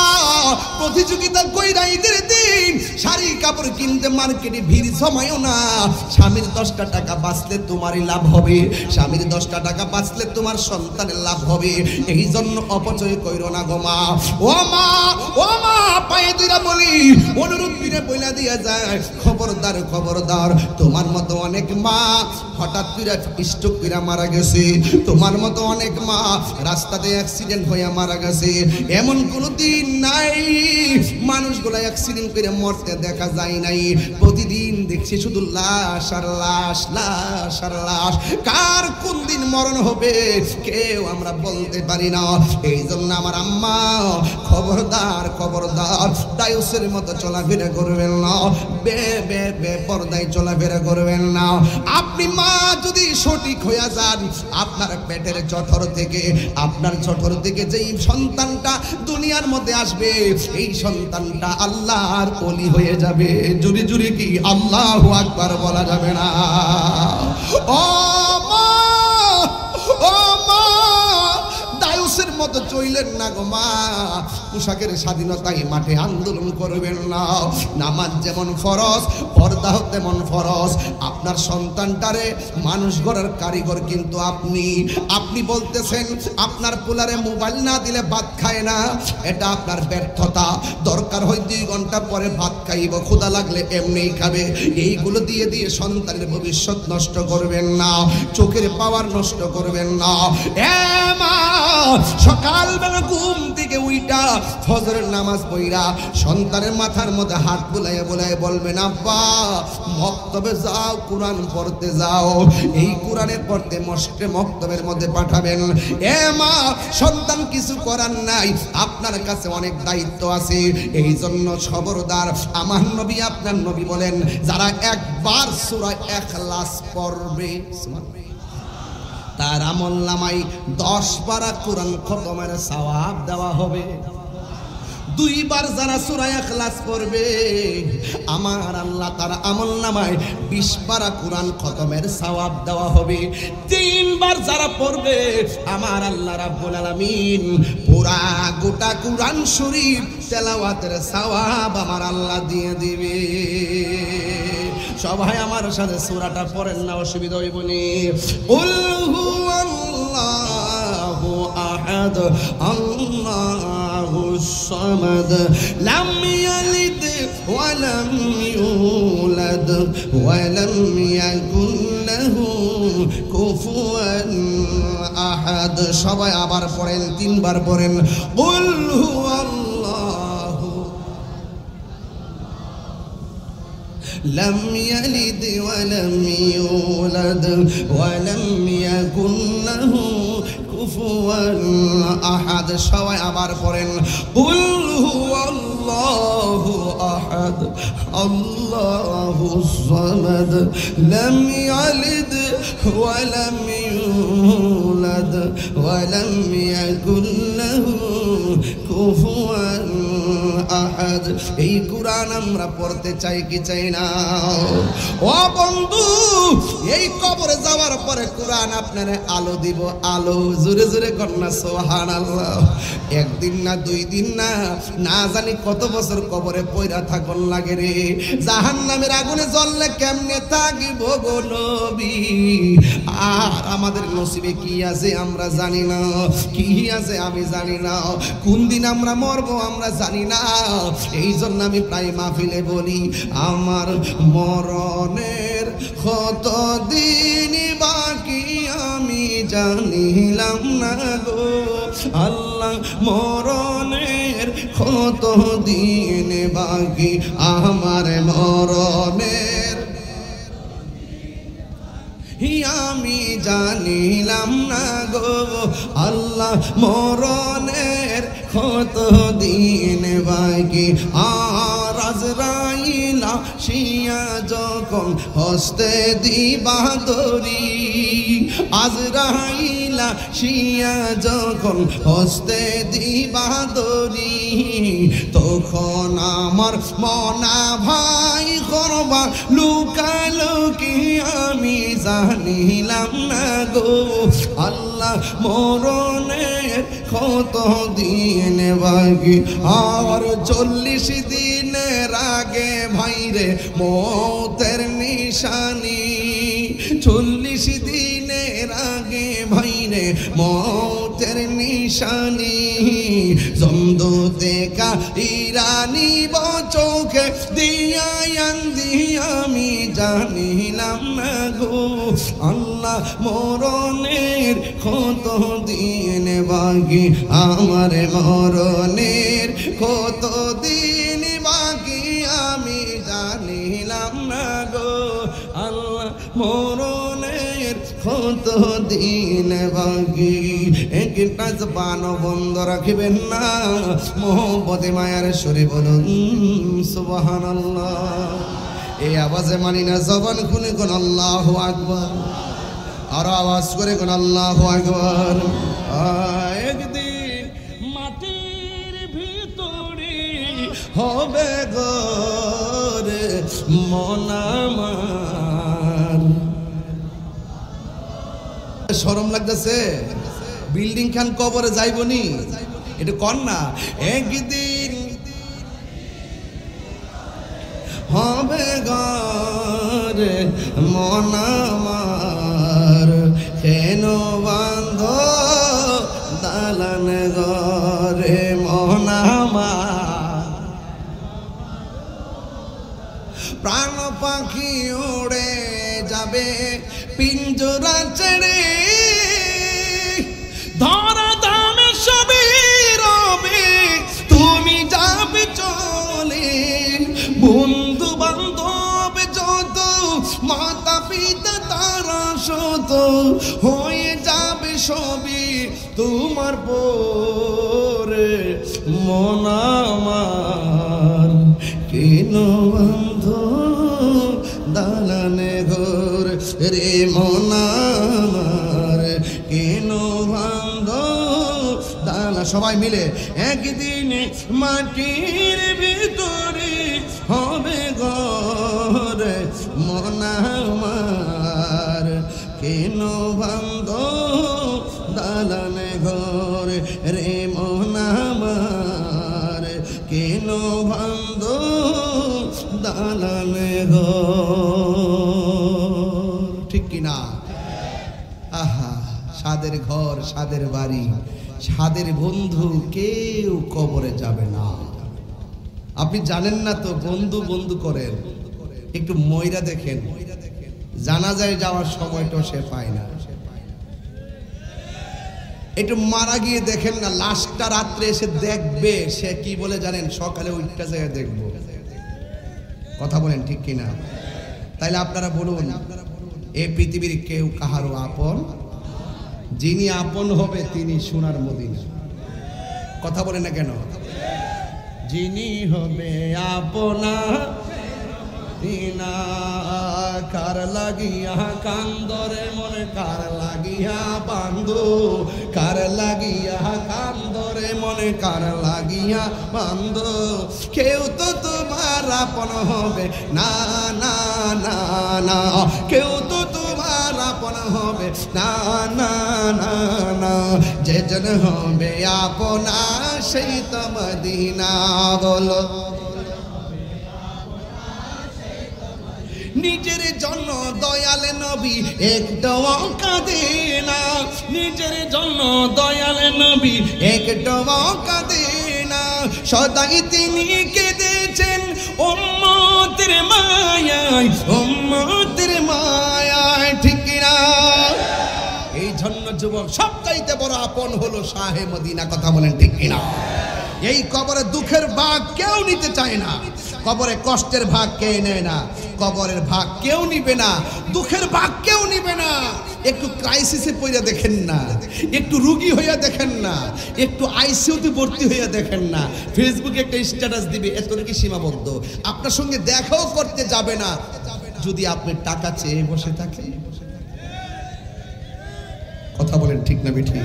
Speaker 1: প্রতিযোগিতা কইরা ঈদের দিন শাড়ি কাপড় কিনতে মার্কেটে ভিড় জমায়ও না। স্বামীর 10টা টাকা বাঁচলে তোমারই লাভ হবে, স্বামীর 10টা টাকা বাঁচলে তোমার সন্তানের লাভ হবে। এই জন্য অপচয় কইরো না গো মা। ও মা, ও মা, পায়ে দিরা বলি, অনুরোধ করে বইলা দিয়া যায়, খবরদার খবরদার। তোমার মতো অনেক মা হঠাৎ করে স্ট্রোক করে মারা গেছে, তোমার মতো অনেক মা রাস্তাতে অ্যাক্সিডেন্ট হয়ে মারা গেছে। এমন কোনো দিন নাই মানুষগুলো অ্যাক্সিডেন্ট করে মরতে দেখা যায় নাই। প্রতিদিন দেখছি শুধু লাশ আর লাশ, লাশ আর লাশ। কার কোন দিন মরণ হবে কেউ আমরা বলতে পারি না। এই জন্য আমার আম্মা খবরদার খবরদার, দায়ুসের মতো চলাফেরা করবেন না, বেপরদায় চলাফেরা করবেন না। আপনি মা যদি সঠিক হয়ে যান, আপনার পেটের জঠর থেকে, আপনার জঠর থেকে যেই সন্তানটা দুনিয়ার মধ্যে আসবে, এই সন্তানটা আল্লাহর ওলি হয়ে যাবে। জুরি জুরি কি আল্লাহু আকবার বলা যাবে না? ও মা, ও মা, দায়ুসের মতো চইলেন না গো মা। পোশাকের স্বাধীনতায় মাঠে আন্দোলন করবেন না। নামাজ যেমন ফরজ, পর্দা তেমন ফরজ। আপনার সন্তানটারে মানুষ গড়ার কারিগর কিন্তু আপনি। আপনি বলতেছেন আপনার পোলারে মোবাইল না দিলে ভাত খায় না, এটা আপনার ব্যর্থতা। দরকার হয় 2 ঘন্টা পরে ভাত খাইব, ক্ষুধা লাগলে এমনিই খাবে। এইগুলো দিয়ে দিয়ে সন্তানের ভবিষ্যৎ নষ্ট করবেন না, চোখের পাওয়ার নষ্ট করবেন না। এ মা, সকালবেলা ঘুম থেকে উইটা ফজরের নামাজ পড়া সন্তানের মাথার মধ্যে হাত বুলাইয়া বুলাইয়া বলবেন, আব্বা মক্তবে যাও, কোরআন পড়তে যাও। এই কোরআনের পড়তে মক্তবের মধ্যে পাঠাবেন। এ মা, সন্তান কিছু করার নাই, আপনার কাছে অনেক দায়িত্ব আছে। এই জন্য খবরদার। আমার নবী, আপনার নবী বলেন, যারা একবার সূরা ইখলাস পড়বে তার আমলনামায় 10 পারা কোরআন খতমের সওয়াব দেওয়া হবে। 2 বার যারা সূরা ইখলাস পড়বে, আমার আল্লাহ তার আমলনামায় 20 পারা কোরআন খতমের সওয়াব দেওয়া হবে। 3 বার যারা পড়বে, আমার আল্লাহ রাব্বুল আলামিন পুরা গোটা কোরআন শরীফ তেলাওয়াতের সওয়াব আমার আল্লাহ দিয়ে দিবে। সবাই আমার সাথে সূরাটা পড়েন না, অসুবিধা হইব নি। কুল হুয়াল্লাহু আহাদ আল্লাহুস সামাদ লাম ইয়ালিদ ওয়া লাম ইউলাদ ওয়া লাম ইয়াকুল লাহু কুফুয়ান আহাদ। সবাই আবার পড়েন, 3 বার পড়েন। কুল হুয়াল্লাহু لم يلد ولم يولد ولم يكن له كفوا أحد। সবাই আবার পড়েন, قل هو الله أحد الله الصمد لم يلد ولم يولد ولم يكن له كفوا أحد। এই কোরআন আমরা পড়তে চাই কি চাই না? ও বন্ধু, এই কবরে যাওয়ার পরে কোরআন আপনারে আলো দিব, আলো। জোরে জোরে কন্যা সুবহানাল্লাহ। 1 দিন না 2 দিন না, না জানি কত বছর কবরে পয়রা থাকুন লাগে রে। জাহান্নামের আগুনে জ্বললে কেমনে থাকিব গো নবী? আর আমাদের নসিবে কি আছে আমরা জানি না, কি আছে আমি জানি না। কোন দিন আমরা মরবো আমরা জানি না। এই জন্য আমি প্রায় মাহফিলে বলি, আমার মরণের কত দিন বাকি আমি জানিলাম না গো আল্লাহ। মরণের কত দিন বাকি, আমার মরণের আমি জানিলাম না গো আল্লাহ। মরণের কত দিন বাকি, আর আজরাইল আসিয়া যখন হস্তে দিবা দড়ি, আজরাইল আসিয়া যখন হস্তে দিবা দড়ি, তখন আমার মনা ভাই করবা লুকালুকি আমি জানিলাম না গো আল্লাহ মরণের কত দিন বাকি আর 40 দিনের আগে ভাইরে মৌতের নিশানি 40 দিনের আগে ভাইরে মৌতের নিশানি জমদু দেখা ইরানি চোখে দিয়া আমি জানিলাম না গো আল্লাহ মরণের কত দিন বাকি আমার মরণের কত দিন বাকি আমি জানিলাম না গো আল্লাহ মরণের কত দিন বাকি একটা জবান বন্ধ রাখবেন না মোহব্বতে মায়ার সুরে বলুন সুবহানাল্লাহ এই আওয়াজে মানি না জবান খুলে কোন আল্লাহু আকবার আর আওয়াজ করে কোন আল্লাহু আকবার একদিন মাটির ভিতরে হবে ঘর মন আমার শরম লাগতেছে বিল্ডিং খান কবরে যাইবনি এটা কর না একদিন হবে ঘর মন আমার কেন বান্ধ দালান ঘরে মন আমার প্রাণ পাখি উড়ে যাবে পিঞ্জরা ছেড়ে ধরা দামে সবই রবে তুমি যাবে চলে বন্ধু বান্ধব যত মাতা পিতা তারা শত হয়ে যাবে সবই তোমার পরে মন আমার কেন বন্ধ দালানে ঘর রে মন আমার কেন বন্ধ দালা সবাই মিলে একদিন মাটির ভিতরে হবে ঘর মন আমার কেন বন্ধ দালানে ঘর রে মন আমার কেন বন্ধ দালানে ঘর ঠিক কিনা আহা সাদের ঘর সাদের বাড়ি সাদের বন্ধু কেউ কবরে যাবে না আপনি জানেন না তো বন্ধু বন্ধু করেন একটু ময়রা দেখেন জানাজায় যাওয়ার সময়টা সে পায় না একটু মারা গিয়ে দেখেন না লাশটা রাত্রে এসে দেখবে সে কি বলে জানেন সকালে ওইটা যায় দেখবো কথা বলেন ঠিক কিনা তাইলে আপনারা বলুন এই পৃথিবীর কেউ কাহারও আপন যিনি আপন হবে তিনি সোনার মদিনা কথা বলেন না কেন যিনি হবে আপনা দিনা কার লাগিয়া কান্দরে মনে কার লাগিয়া বান্ধু কার লাগিয়া কান্দরে মনে কার লাগিয়া বান্ধু কেউ তো তোমার আপন হবে না না না না কেউ তো তোমার আপন হবে না না না না যে জন হবে আপনা সেই তো মদিনা বলো নিজের জন্য দয়াল নবী একটাও কাঁদে না নিজের জন্য দয়াল নবী একটাও কাঁদে না সদাই তিনি কেঁদেছেন উম্মতের মায়ায় ঠিক না এই জন্য যুবক সবচাইতে বড় আপন হলো শাহে মদিনা কথা বলেন ঠিক কিনা এই কবরে দুঃখের ভাগ কেউ নিতে চায় না কবরে কষ্টের ভাগ কে নেয় না কবরের ভাগ কেউ নিবে না দুঃখের ভাগ কেউ নিবে না একটু ক্রাইসিসে পড়ে দেখেন না একটু রোগী হইয়া দেখেন না একটু আইসিইউতে ভর্তি হইয়া দেখেন না ফেসবুকে একটা স্ট্যাটাস দিবে এতটুকু সীমাবদ্ধ আপনার সঙ্গে দেখাও করতে যাবে না যদি আপনি টাকা চেয়ে বসে থাকেন কথা বলেন ঠিক না বেঠি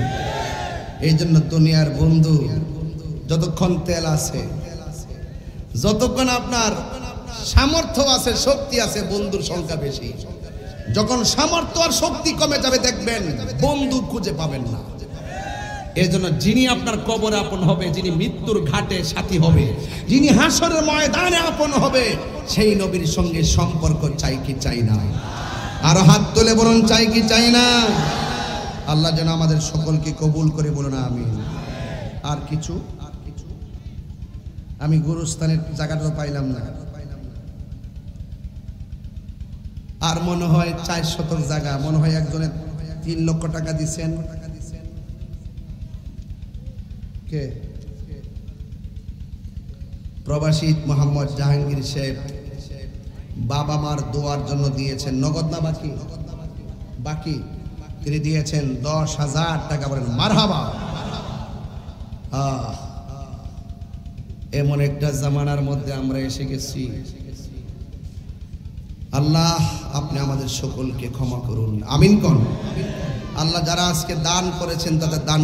Speaker 1: এই জন্য দুনিয়ার বন্ধু যতক্ষণ তেল আছে যতক্ষণ আপনার সামর্থ্য আছে, শক্তি আছে, বন্ধুর সংখ্যা বেশি। যখন সামর্থ্য আর শক্তি কমে যাবে দেখবেন বন্ধু খুঁজে পাবেন না।
Speaker 2: এর জন্য যিনি আপনার কবরে আপন হবে, যিনি মৃত্যুর ঘাটে সাথী হবে,
Speaker 1: যিনি হাসরের ময়দানে আপন হবে, সেই নবীর সঙ্গে সম্পর্ক চাই কি চাই না? আর হাত তুলে বলুন চাই কি চাই না? আল্লাহ যেন আমাদের সকলকে কবুল করে, বলুন আমিন। আর কিছু আমি গুরুস্থানের জায়গাটা পাইলাম না। আর মনে হয় 4 শতক জায়গা, মনে হয় একজনের 3 লক্ষ টাকা দিচ্ছেন। কে? প্রবাসী মোহাম্মদ জাহাঙ্গীর সাহেব বাবা মার দোয়ার জন্য দিয়েছেন। নগদ না বাকি? বাকি। তিনি দিয়েছেন 10,000 টাকা। বলেন মারহাবা। এমন একটা জামানার মধ্যে আমরা এসে গেছি। আল্লাহ আপনি আমাদের সকলকে ক্ষমা করুন, আমিন কোন। আল্লাহ যারা আজকে দান করেছেন তাদের দান